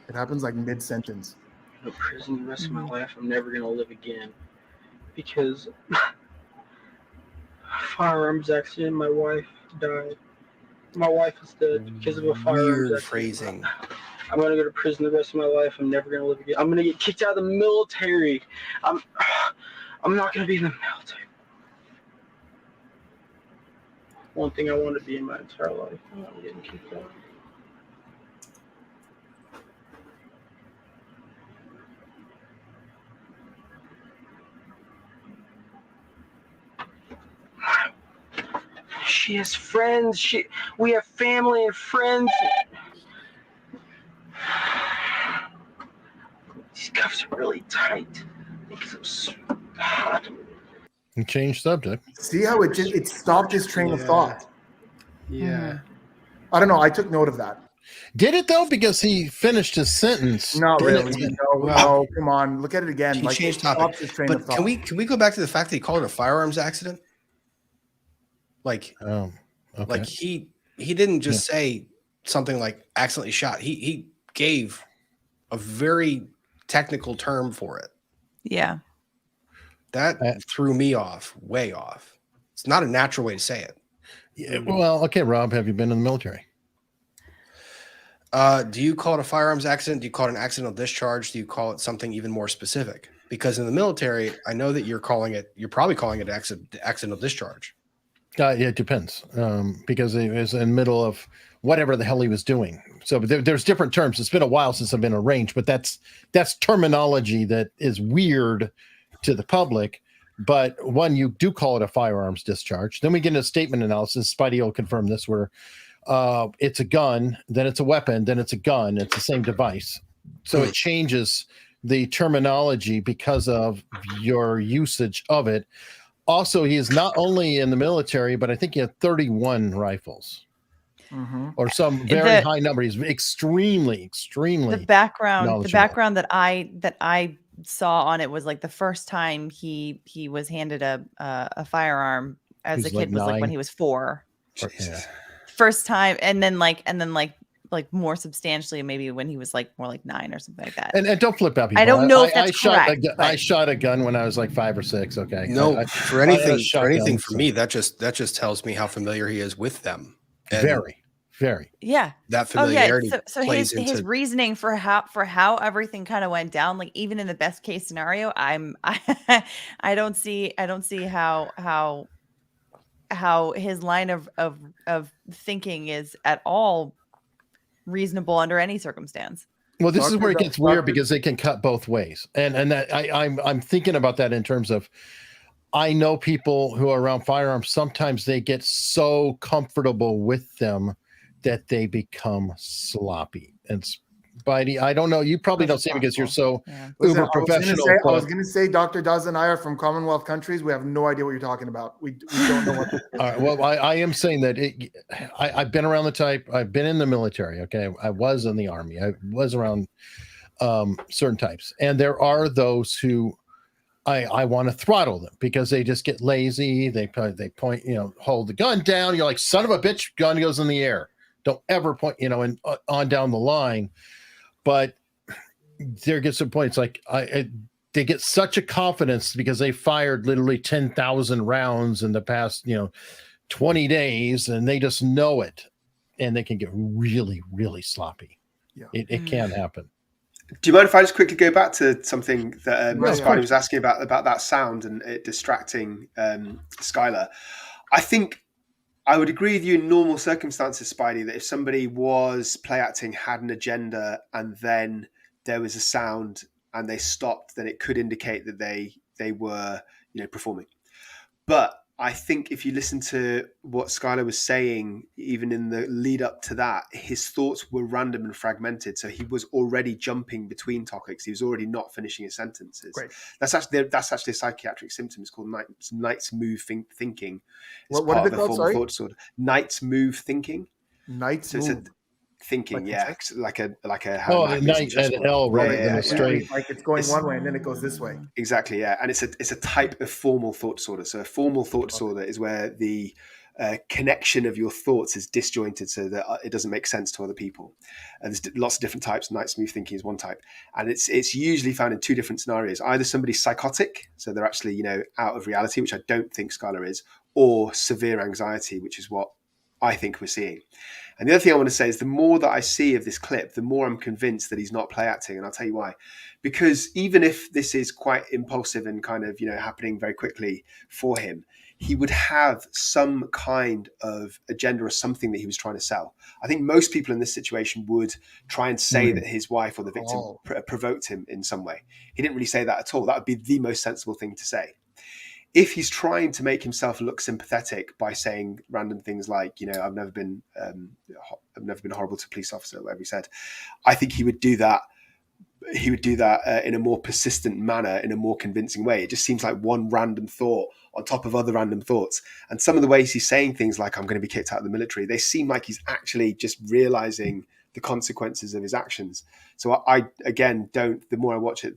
It happens like mid-sentence. No prison the rest of my life. I'm never gonna live again because firearms accident. My wife died. My wife is dead because of a firearms Weird accident. phrasing. I'm gonna go to prison the rest of my life. I'm never gonna live again. I'm gonna get kicked out of the military. I'm not gonna be in the military. One thing I want to be in my entire life. I'm getting kicked out. She has friends. We have family and friends. These cuffs are really tight. Because I'm so hot. And change subject. See how it stopped his train of thought. Yeah. I don't know. I took note of that. Did it though? Because he finished his sentence. Not Didn't really. it? No, come on. Look at it again. He Like, changed it stopped topic. his train of But thought. can we go back to the fact that he called it a firearms accident? Like, okay. like he didn't just say something like accidentally shot. He gave a very technical term for it. Yeah. That threw me off, way off. It's not a natural way to say it. Yeah, well, okay, Rob, have you been in the military? Do you call it a firearms accident? Do you call it an accidental discharge? Do you call it something even more specific? Because in the military, I know that you're probably calling it accidental discharge. Yeah, it depends. Because he was in the middle of whatever the hell he was doing. So there's different terms. It's been a while since I've been in range, but that's terminology that is weird to the public. But one, you do call it a firearms discharge. Then we get into statement analysis. Spidey will confirm this, where it's a gun, then it's a weapon, then it's a gun. It's the same device. So it changes the terminology because of your usage of it. Also, he is not only in the military, but I think he had 31 rifles. Or some very high number. He's extremely the background that I saw on it was like the first time he was handed a firearm as a kid was like when he was 4. Yeah. First time, and then like more substantially maybe when he was like more like 9 or something like that. And don't flip out people. I don't know if that's correct. I shot a gun when I was like 5 or 6. Okay. No, for anything for me, that just tells me how familiar he is with them. And very. Yeah. That familiarity. So plays his reasoning for how everything kind of went down, like even in the best case scenario, I don't see how his line of thinking is at all reasonable under any circumstance. Well, this is where it gets weird because they can cut both ways. And that I'm thinking about that in terms of, I know people who are around firearms, sometimes they get so comfortable with them that they become sloppy. And Spidey, I don't know. You probably don't see it because you're so uber professional. I was going to say, Dr. Daz and I are from Commonwealth countries. We have no idea what you're talking about. We don't know what. All right, well, I am saying that I've been around the type. I've been in the military. Okay, I was in the Army. I was around certain types, and there are those who I want to throttle them because they just get lazy. They point, hold the gun down. You're like, son of a bitch, gun goes in the air. Don't ever point, and on down the line. But there gets a point. It's like they get such a confidence because they fired literally 10,000 rounds in the past, 20 days, and they just know it, and they can get really, really sloppy. Yeah, it can happen. Do you mind if I just quickly go back to something that Spidey was asking about that sound and it distracting Skylar? I think I would agree with you in normal circumstances, Spidey, that if somebody was play acting, had an agenda, and then there was a sound and they stopped, then it could indicate that they were performing. But I think if you listen to what Skylar was saying, even in the lead up to that, his thoughts were random and fragmented. So he was already jumping between topics. He was already not finishing his sentences. Great. That's actually a psychiatric symptom. It's called night's move thinking. It's What part is it of a called? form Sorry? of thought disorder. Night's move thinking. Night's So move. it's a thinking, like a Oh, a night at L rather than a straight. Like it's going one way and then it goes this way. Exactly, yeah. And it's a type of formal thought disorder. So a formal thought disorder is where the connection of your thoughts is disjointed so that it doesn't make sense to other people. And there's lots of different types. Night smooth thinking is one type. And it's usually found in two different scenarios. Either somebody's psychotic, so they're actually, out of reality, which I don't think Skylar is, or severe anxiety, which is what I think we're seeing. And the other thing I want to say is the more that I see of this clip, the more I'm convinced that he's not play acting. And I'll tell you why. Because even if this is quite impulsive and kind of, happening very quickly for him, he would have some kind of agenda or something that he was trying to sell. I think most people in this situation would try and say that his wife or the victim provoked him in some way. He didn't really say that at all. That would be the most sensible thing to say. If he's trying to make himself look sympathetic by saying random things like, I've never been horrible to a police officer, whatever he said, I think he would do that. He would do that in a more persistent manner, in a more convincing way. It just seems like one random thought on top of other random thoughts. And some of the ways he's saying things like, I'm going to be kicked out of the military, they seem like he's actually just realizing the consequences of his actions. So I again, the more I watch it,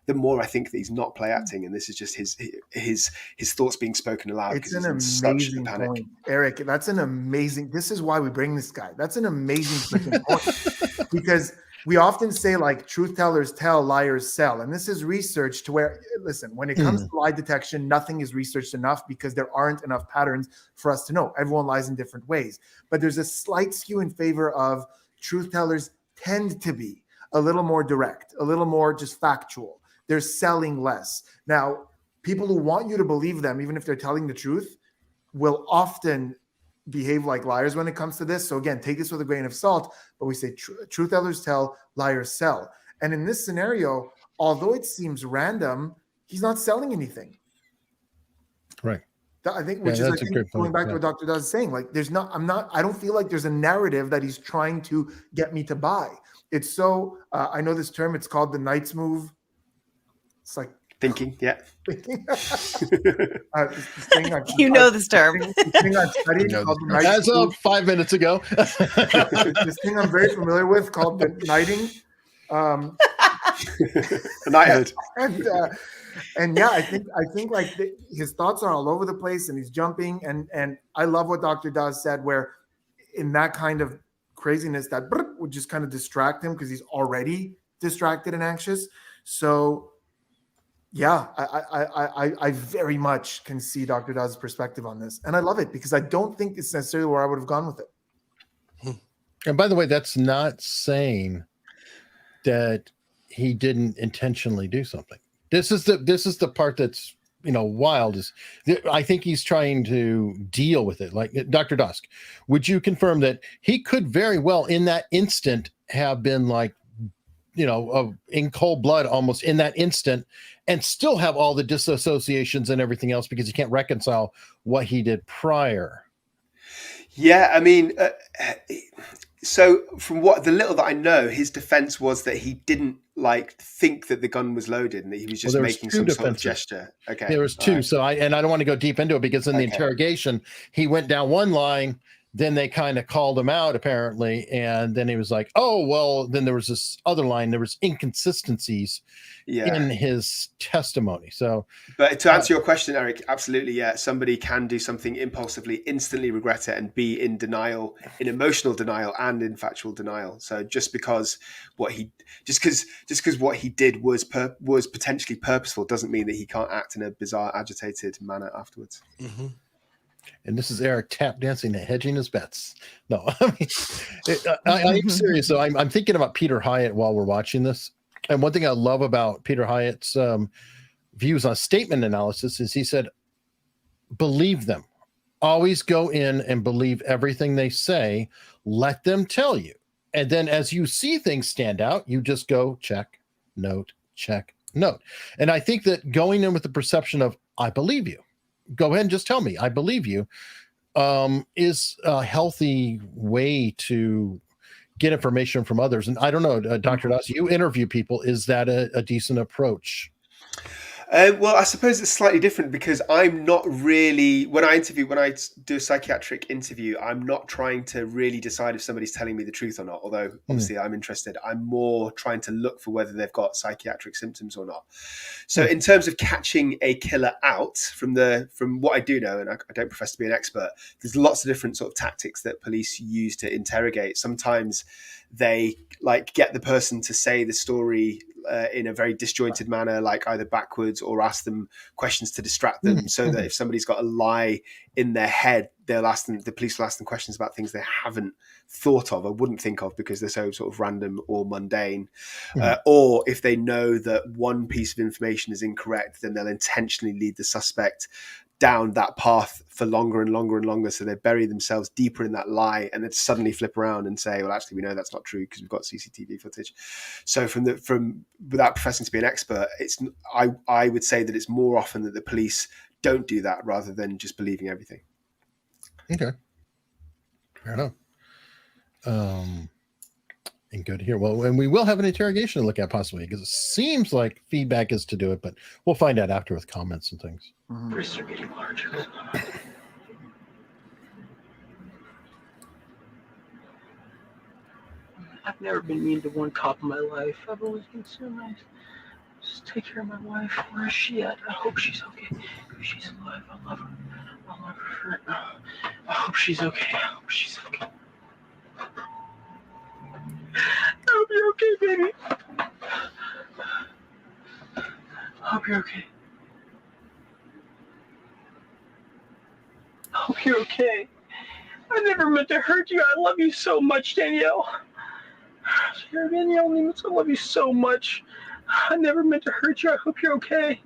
the more I think that he's not play acting, and this is just his thoughts being spoken aloud. It's an amazing point, Eric. That's an amazing. This is why we bring this guy. That's an amazing freaking point, because we often say like truth tellers tell, liars sell, and this is research to where, listen, when it comes to lie detection, nothing is researched enough because there aren't enough patterns for us to know. Everyone lies in different ways, but there's a slight skew in favor of truth tellers tend to be a little more direct, a little more just factual. They're selling less. Now, people who want you to believe them, even if they're telling the truth, will often behave like liars when it comes to this. So again, take this with a grain of salt, but we say truth tellers tell, liars sell. And in this scenario, although it seems random, he's not selling anything. Right. I think, which is going back to what Dr. Daz is saying, like I don't feel like there's a narrative that he's trying to get me to buy. It's so, I know this term, it's called the Knight's move. It's like thinking, yeah. Thinking. This term. As of 5 minutes ago. This thing I'm very familiar with called the knighting. Knighthood. And yeah, I think like his thoughts are all over the place, and he's jumping. And I love what Dr. Daz said, where in that kind of craziness, that would just kind of distract him because he's already distracted and anxious. So. Yeah, I very much can see Dr. Daz's perspective on this. And I love it because I don't think it's necessarily where I would have gone with it. And by the way, that's not saying that he didn't intentionally do something. This is the part that's, wild. Is I think he's trying to deal with it. Like Dr. Dusk, would you confirm that he could very well in that instant have been like, in cold blood almost in that instant and still have all the disassociations and everything else because he can't reconcile what he did prior? Yeah, I mean, so from what the little that I know, his defense was that he didn't think that the gun was loaded and that he was just making some sort of gesture. Okay. There was two. Right. So I don't want to go deep into it because in the interrogation, he went down one line. Then they kind of called him out, apparently. And then he was like, oh, well, then there was this other line. There was inconsistencies in his testimony. So, but to answer your question, Eric, absolutely. Yeah. Somebody can do something impulsively, instantly regret it and be in denial, in emotional denial and in factual denial. So just because what he did was potentially purposeful doesn't mean that he can't act in a bizarre, agitated manner afterwards. Mm-hmm. And this is Eric tap dancing and hedging his bets. No, I'm serious. So I'm thinking about Peter Hyatt while we're watching this. And one thing I love about Peter Hyatt's views on statement analysis is he said, believe them. Always go in and believe everything they say. Let them tell you. And then as you see things stand out, you just go check, note, check, note. And I think that going in with the perception of, I believe you. go ahead and just tell me. I believe you. Is a healthy way to get information from others. And I don't know, Dr. Doss, you interview people. Is that a decent approach? Well, I suppose it's slightly different because I'm not really, when I do a psychiatric interview, I'm not trying to really decide if somebody's telling me the truth or not. Although obviously I'm interested. I'm more trying to look for whether they've got psychiatric symptoms or not. So in terms of catching a killer out, from what I do know, and I don't profess to be an expert, there's lots of different sort of tactics that police use to interrogate. Sometimes they get the person to say the story in a very disjointed manner, like either backwards, or ask them questions to distract them, so that if somebody's got a lie in their head, the police will ask them questions about things they haven't thought of or wouldn't think of because they're so sort of random or mundane. Or if they know that one piece of information is incorrect, then they'll intentionally lead the suspect down that path for longer and longer and longer, so they bury themselves deeper in that lie and then suddenly flip around and say, well, actually we know that's not true because we've got CCTV footage. So from without professing to be an expert, I would say that it's more often that the police don't do that rather than just believing everything. Okay, fair enough. And good to hear. Well, and we will have an interrogation to look at possibly, because it seems like feedback is to do it, but we'll find out after with comments and things. Wrists are getting larger. I've never been mean to one cop in my life. I've always been so nice. Just take care of my wife. Where is she at? I hope she's okay. If she's alive, I love her. I love her. I hope she's okay. I hope she's okay. I hope you're okay, baby. I hope you're okay. I hope you're okay. I never meant to hurt you. I love you so much, Danielle. Danielle Nemetz, I love you so much. I never meant to hurt you. I hope you're okay.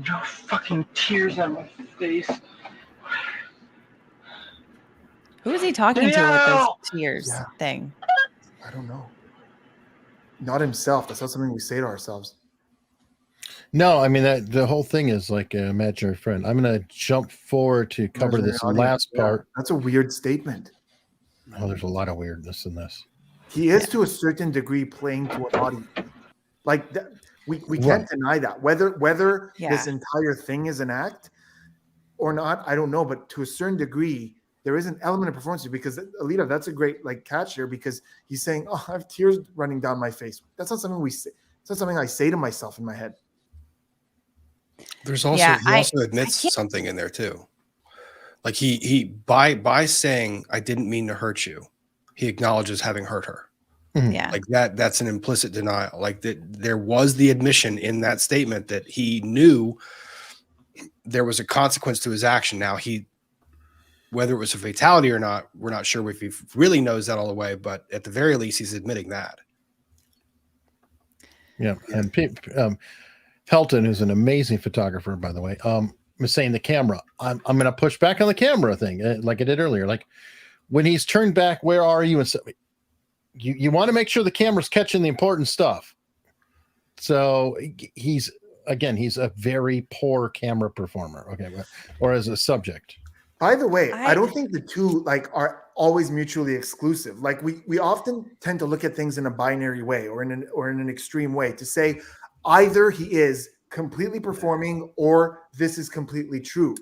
No fucking tears on my face. Who is he talking to with this tears thing? I don't know. Not himself. That's not something we say to ourselves. No, I mean, the whole thing is like an imaginary friend. I'm going to jump forward to cover this last part. That's a weird statement. Oh, there's a lot of weirdness in this. He is to a certain degree playing to an audience. Like that, we can't deny that. Whether this entire thing is an act or not, I don't know. But to a certain degree, there is an element of performance because Alyte, that's a great catch here, because he's saying, "Oh, I have tears running down my face." That's not something we say. It's not something I say to myself in my head. There's also he also admits something in there too. Like he by saying I didn't mean to hurt you, he acknowledges having hurt her. Yeah. Like that's an implicit denial. Like that there was the admission in that statement that he knew there was a consequence to his action. Now whether it was a fatality or not, we're not sure if he really knows that all the way, but at the very least, he's admitting that. Yeah. And Pelton, who's an amazing photographer, by the way, was saying the camera. I'm going to push back on the camera thing, like I did earlier. Like when he's turned back, where are you? And so you want to make sure the camera's catching the important stuff. So he's a very poor camera performer. Okay. Or as a subject. By the way, I don't think the two are always mutually exclusive. Like we often tend to look at things in a binary way or in an extreme way to say either he is completely performing or this is completely true.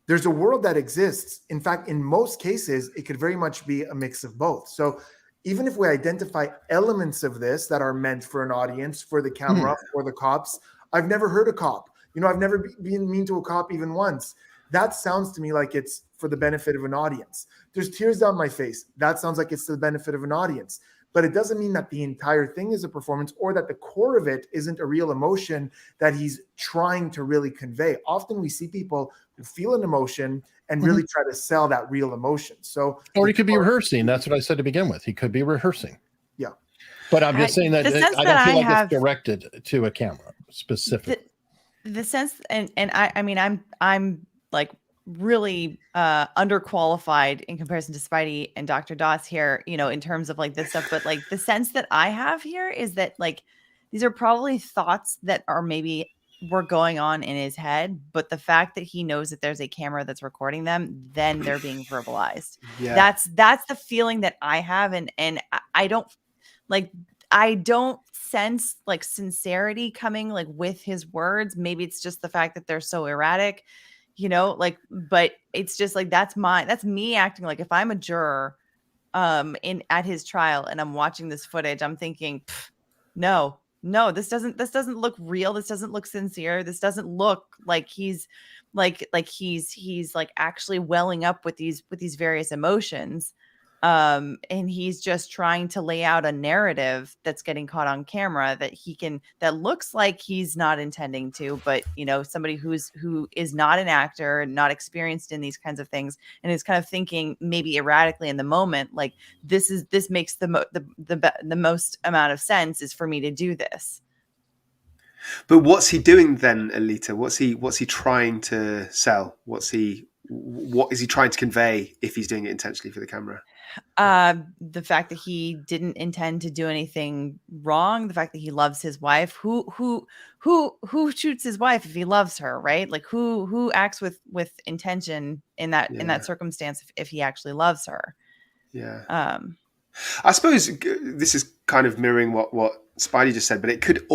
There's a world that exists. In fact, in most cases, it could very much be a mix of both. So even if we identify elements of this that are meant for an audience, for the camera, for the cops, I've never hurt a cop. I've never been mean to a cop even once. That sounds to me like it's for the benefit of an audience. There's tears down my face. That sounds like it's to the benefit of an audience. But it doesn't mean that the entire thing is a performance or that the core of it isn't a real emotion that he's trying to really convey. Often we see people who feel an emotion and really try to sell that real emotion. So, or he could be rehearsing. That's what I said to begin with. He could be rehearsing. But I'm just saying that the sense I that don't feel I like have it's directed to a camera specifically. the sense, and I mean, I'm like really underqualified in comparison to Spidey and Dr. Doss here, you know, in terms of like this stuff. But like the sense that I have here is that like these are probably thoughts that are maybe were going on in his head, but the fact that he knows that there's a camera that's recording them, then they're being verbalized. Yeah. That's the feeling that I have, and I don't like, I don't sense like sincerity coming like with his words. Maybe it's just the fact that they're so erratic, you know, like, but it's just like that's me acting like if I'm a juror at his trial and I'm watching this footage, I'm thinking, no, this doesn't look real. This doesn't look sincere. This doesn't look like he's he's like actually welling up with these various emotions. And he's just trying to lay out a narrative that's getting caught on camera that looks like he's not intending to, but you know, somebody who is not an actor, not experienced in these kinds of things, and is kind of thinking maybe erratically in the moment, like this makes the most amount of sense is for me to do this. But what's he doing then, Alita? What's he trying to sell? What is he trying to convey if he's doing it intentionally for the camera? The fact that he didn't intend to do anything wrong, the fact that he loves his wife. Who shoots his wife if he loves her, right? Like who acts with intention in that circumstance if he actually loves her. Yeah. I suppose this is kind of mirroring what Spidey just said, but it could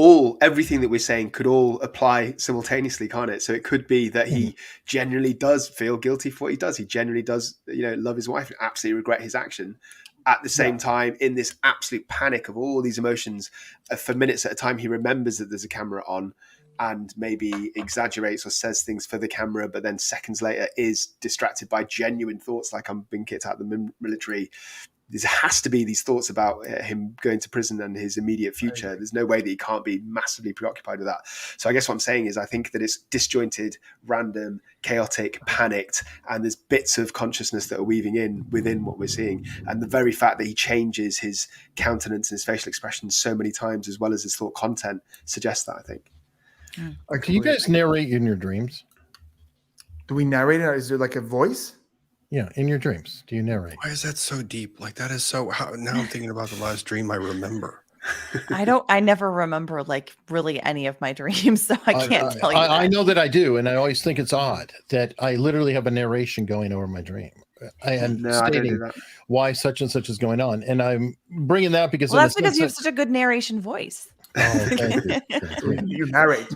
everything that we're saying could all apply simultaneously, can't it? So it could be that he genuinely does feel guilty for what he does. He genuinely does, love his wife and absolutely regret his action. At the same time, in this absolute panic of all these emotions, for minutes at a time, he remembers that there's a camera on and maybe exaggerates or says things for the camera, but then seconds later is distracted by genuine thoughts like I'm being kicked out of the military. There has to be these thoughts about him going to prison and his immediate future. There's no way that he can't be massively preoccupied with that. So I guess what I'm saying is I think that it's disjointed, random, chaotic, panicked, and there's bits of consciousness that are weaving in within what we're seeing. And the very fact that he changes his countenance and his facial expressions so many times, as well as his thought content, suggests that, I think. Do you guys narrate in your dreams? Do we narrate it? Is there like a voice? Yeah, in your dreams, do you narrate? Why is that so deep? Like that is so. Now I'm thinking about the last dream I remember. I never remember like really any of my dreams, so I can't tell you. I know that I do, and I always think it's odd that I literally have a narration going over my dream and stating why such and such is going on, and I'm bringing that because that's because you have such a good narration voice. Oh, thank you. You narrate.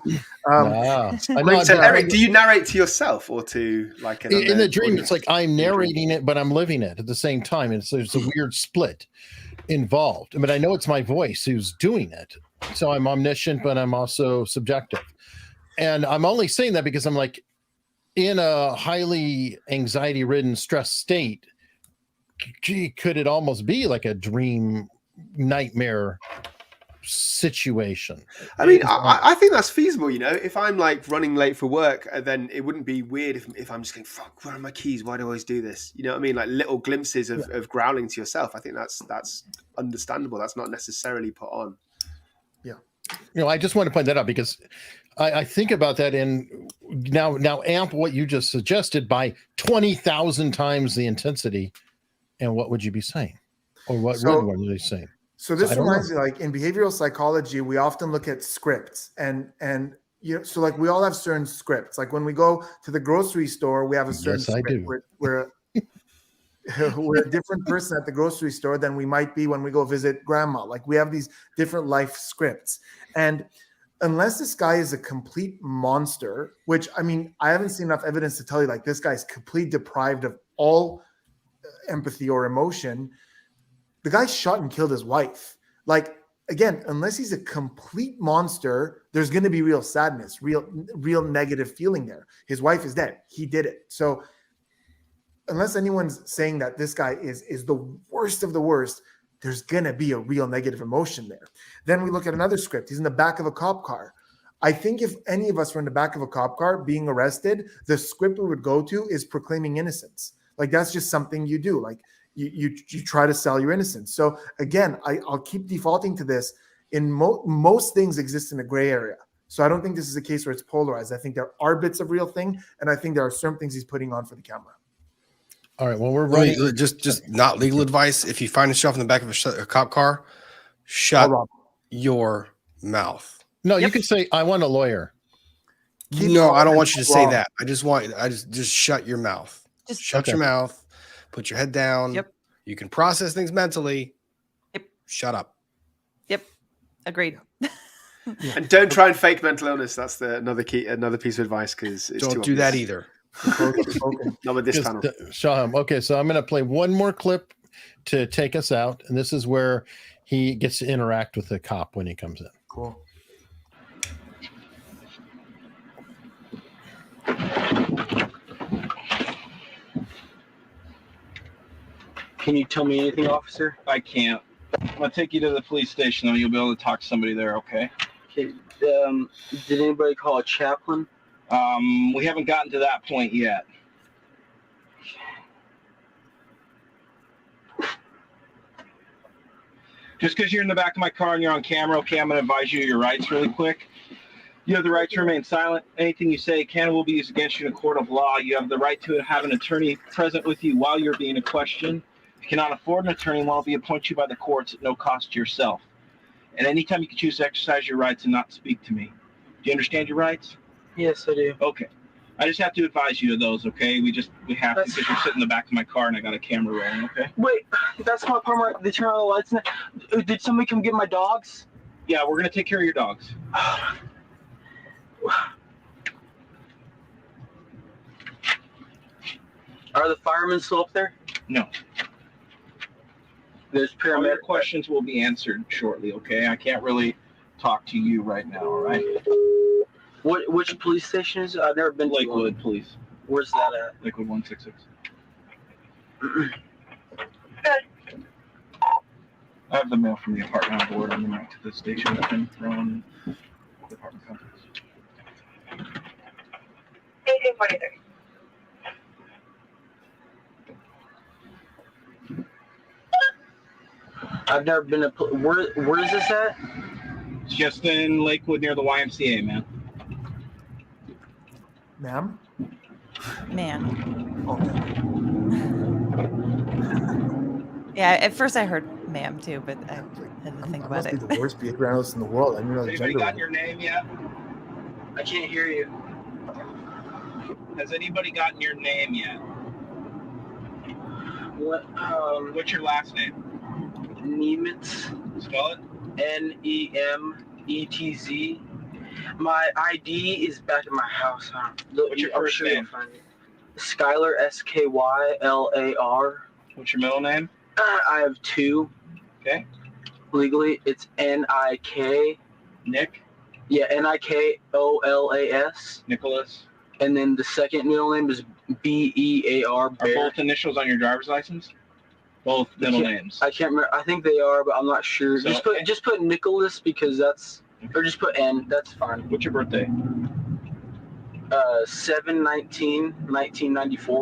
So Eric, do you narrate to yourself or to like in the dream? It's like I'm narrating it, but I'm living it at the same time, and there's a weird split involved. But I know it's my voice who's doing it, so I'm omniscient, but I'm also subjective. And I'm only saying that because I'm like in a highly anxiety-ridden, stressed state. Gee, could it almost be like a dream nightmare situation? I mean, I think that's feasible. If I'm like running late for work, then it wouldn't be weird if I'm just going, fuck, where are my keys? Why do I always do this? You know what I mean? Like little glimpses of growling to yourself. I think that's understandable. That's not necessarily put on. Yeah. I just want to point that out because I think about that and now amp what you just suggested by 20,000 times the intensity. And what would you be saying? Or what were they saying? So this reminds me, like in behavioral psychology, we often look at scripts and so like we all have certain scripts. Like when we go to the grocery store, we have a certain script. I do. We're a different person at the grocery store than we might be when we go visit grandma. Like we have these different life scripts. And unless this guy is a complete monster, which I mean, I haven't seen enough evidence to tell you like this guy's completely deprived of all empathy or emotion. The guy shot and killed his wife. Like, again, unless he's a complete monster, there's going to be real sadness, real negative feeling there. His wife is dead. He did it. So unless anyone's saying that this guy is the worst of the worst, there's going to be a real negative emotion there. Then we look at another script. He's in the back of a cop car. I think if any of us were in the back of a cop car being arrested, the script we would go to is proclaiming innocence. Like, that's just something you do. Like, you try to sell your innocence. So again, I'll keep defaulting to this. In most things exist in a gray area. So I don't think this is a case where it's polarized. I think there are bits of real thing, and I think there are certain things he's putting on for the camera. All right. Well, we're running. Just not legal advice. If you find yourself in the back of a cop car, shut your mouth. No, you can say, I want a lawyer. No, I don't want you to say that. I just shut your mouth. Just shut your mouth. Put your head down. Yep. You can process things mentally. Yep. Shut up. Yep. Agreed. And don't try and fake mental illness. That's another piece of advice, because don't do that either. Not with this panel. Sohom. Okay, so I'm going to play one more clip to take us out, and this is where he gets to interact with the cop when he comes in. Cool. Can you tell me anything, officer? I can't. I'm gonna take you to the police station, and you'll be able to talk to somebody there. Okay. Okay. Did anybody call a chaplain? We haven't gotten to that point yet. Just because you're in the back of my car and you're on camera, okay, I'm going to advise you of your rights really quick. You have the right to remain silent. Anything you say can and will be used against you in a court of law. You have the right to have an attorney present with you while you're being questioned. If you cannot afford an attorney, one will be appointed you by the courts at no cost to yourself. And anytime you can choose to exercise your rights and not speak to me. Do you understand your rights? Yes, I do. Okay. I just have to advise you of those, okay? We have to, because you're sitting in the back of my car and I got a camera rolling, okay? Wait, that's my part where they turn on the lights. Did somebody come get my dogs? Yeah, we're going to take care of your dogs. Are the firemen still up there? No. There's paramedic. All your questions will be answered shortly, okay? I can't really talk to you right now, all right? Which police station is it? I've never been to Lakewood Police. Where's that at? Lakewood 166. I have the mail from the apartment on board. I'm going back to the station from the apartment complex. 1843. I've never been to. Where is this at? It's just in Lakewood near the YMCA, man. Ma'am? Man. Okay. Yeah, at first I heard ma'am too, but I had to think about it. Be the worst behavior analyst in the world. I didn't realize Anybody gender got your name yet? I can't hear you. Has anybody gotten your name yet? What? What's your last name? Nemetz. Spell it. Nemetz. My ID is back in my house. What's your first name? Skylar, Skylar. What's your middle name? I have two. Okay. Legally, it's Nik. Nick? Yeah, Nikolas. Nicholas. And then the second middle name is Bear. Are both initials on your driver's license? Both middle names. I can't remember. I think they are, but I'm not sure. So, just put Nicholas, because that's, or just put N. That's fine. What's your birthday? 7/19/1994.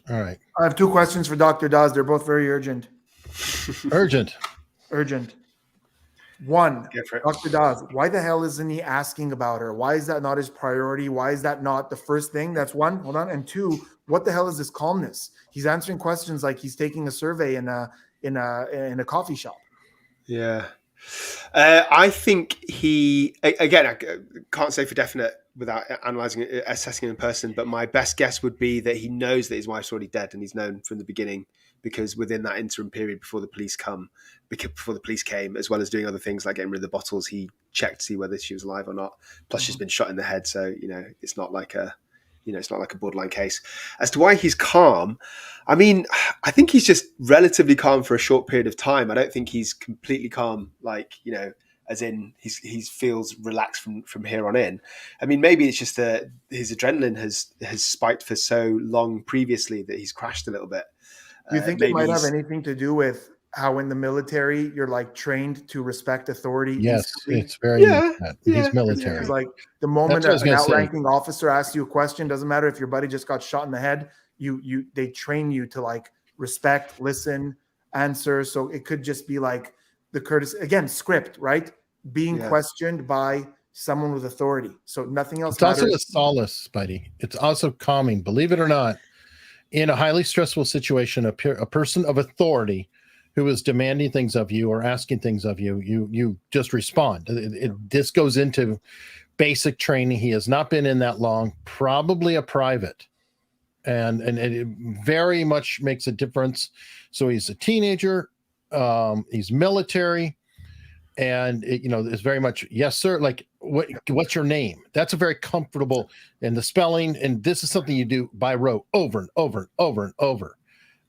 All right. I have two questions for Dr. Dawes. They're both very urgent. Urgent. One, Dr. Dawes, why the hell isn't he asking about her? Why is that not his priority? Why is that not the first thing? That's one. Hold on. And two, what the hell is this calmness? He's answering questions like he's taking a survey in a coffee shop. Yeah. I think I can't say for definite without assessing him in person, but my best guess would be that he knows that his wife's already dead, and he's known from the beginning, because within that interim period before the police came, as well as doing other things like getting rid of the bottles, he checked to see whether she was alive or not. Plus, she's been shot in the head, so it's not like a borderline case. As to why he's calm, I mean, I think he's just relatively calm for a short period of time. I don't think he's completely calm, as in he feels relaxed from here on in. I mean, maybe it's just that his adrenaline has spiked for so long previously that he's crashed a little bit. Do you think it might have anything to do with how in the military you're like trained to respect authority. Yes, instantly? it's very much that. He's military. It's like the moment That's what I was an gonna say. outranking officer asks you a question, doesn't matter if your buddy just got shot in the head, they train you to like respect, listen, answer. So it could just be like the courtesy, again, script, right? Being questioned by someone with authority. So nothing else It's also matters. a solace, Spidey. It's also calming, believe it or not. In a highly stressful situation, a person of authority who is demanding things of you or asking things of you, you just respond. This goes into basic training. He has not been in that long, probably a private, and it very much makes a difference. So he's a teenager, he's military, and it's very much yes sir. Like what's your name? That's a very comfortable, and the spelling, and this is something you do by rote over and over and over and over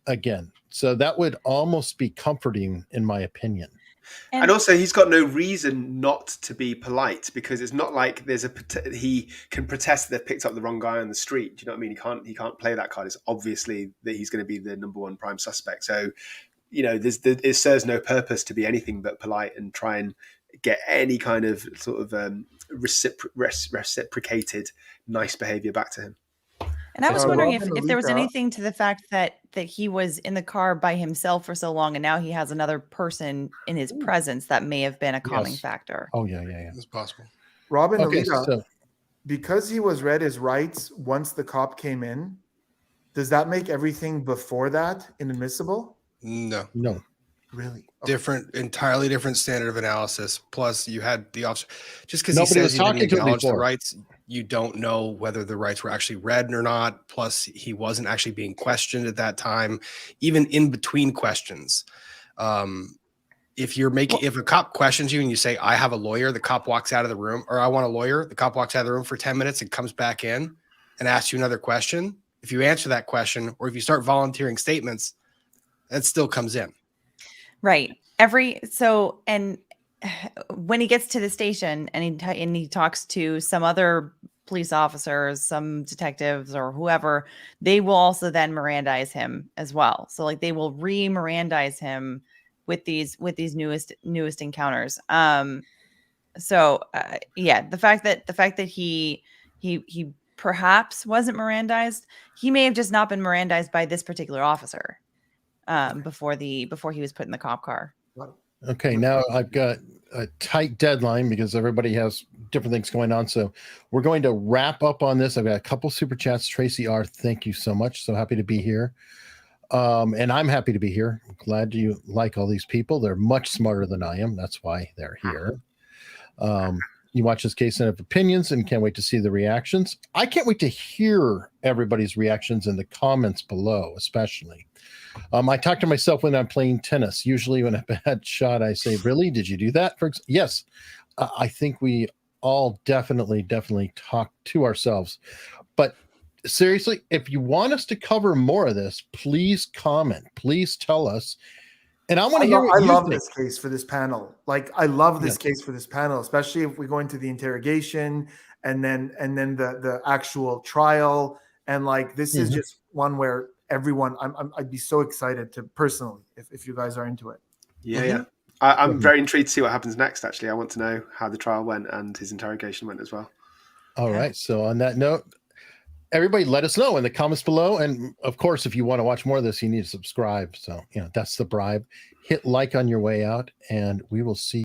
again. So that would almost be comforting, in my opinion. And also, he's got no reason not to be polite, because it's not like he can protest that they've picked up the wrong guy on the street. Do you know what I mean? He can't play that card. It's obviously that he's going to be the number one prime suspect. So, it serves no purpose to be anything but polite and try and get any kind of sort of reciprocated nice behavior back to him. And I was wondering if there was anything to the fact that he was in the car by himself for so long, and now he has another person in his presence that may have been a calming factor. Oh yeah, it's possible. Robin, Alita, because he was read his rights once the cop came in, does that make everything before that inadmissible? No. Really? Entirely different standard of analysis. Plus, you had the officer. Just because he Nobody was says he didn't talking to him acknowledge the before. rights, you don't know whether the rights were actually read or not. Plus, he wasn't actually being questioned at that time, even in between questions. If a cop questions you and you say, "I have a lawyer," the cop walks out of the room, or "I want a lawyer," the cop walks out of the room for 10 minutes and comes back in and asks you another question. If you answer that question, or if you start volunteering statements, that still comes in. Right. And when he gets to the station and he talks to some other police officers, some detectives or whoever, they will also then Mirandize him as well. So like they will re-Mirandize him with these newest encounters. The fact that he perhaps wasn't Mirandized, he may have just not been Mirandized by this particular officer before he was put in the cop car. Okay, now I've got a tight deadline because everybody has different things going on. So we're going to wrap up on this. I've got a couple super chats. Tracy R., thank you so much. So happy to be here. And I'm happy to be here. I'm glad you like all these people. They're much smarter than I am. That's why they're here. You watch this case and have opinions and can't wait to see the reactions. I can't wait to hear everybody's reactions in the comments below, especially. I talk to myself when I'm playing tennis. Usually when a bad shot, I say, "Really? Did you do that?" Yes. I think we all definitely talk to ourselves. But seriously, if you want us to cover more of this, please comment. Please tell us. And I want to hear what you love think. this case for this panel. Like I love this case for this panel, especially if we go into the interrogation and then the actual trial. And like this is just one where everyone, I'd be so excited to personally if you guys are into it. Yeah. I'm very intrigued to see what happens next. Actually, I want to know how the trial went and his interrogation went as well. All right. So on that note, everybody let us know in the comments below. And of course, if you want to watch more of this, you need to subscribe. So, that's the bribe. Hit like on your way out, and we will see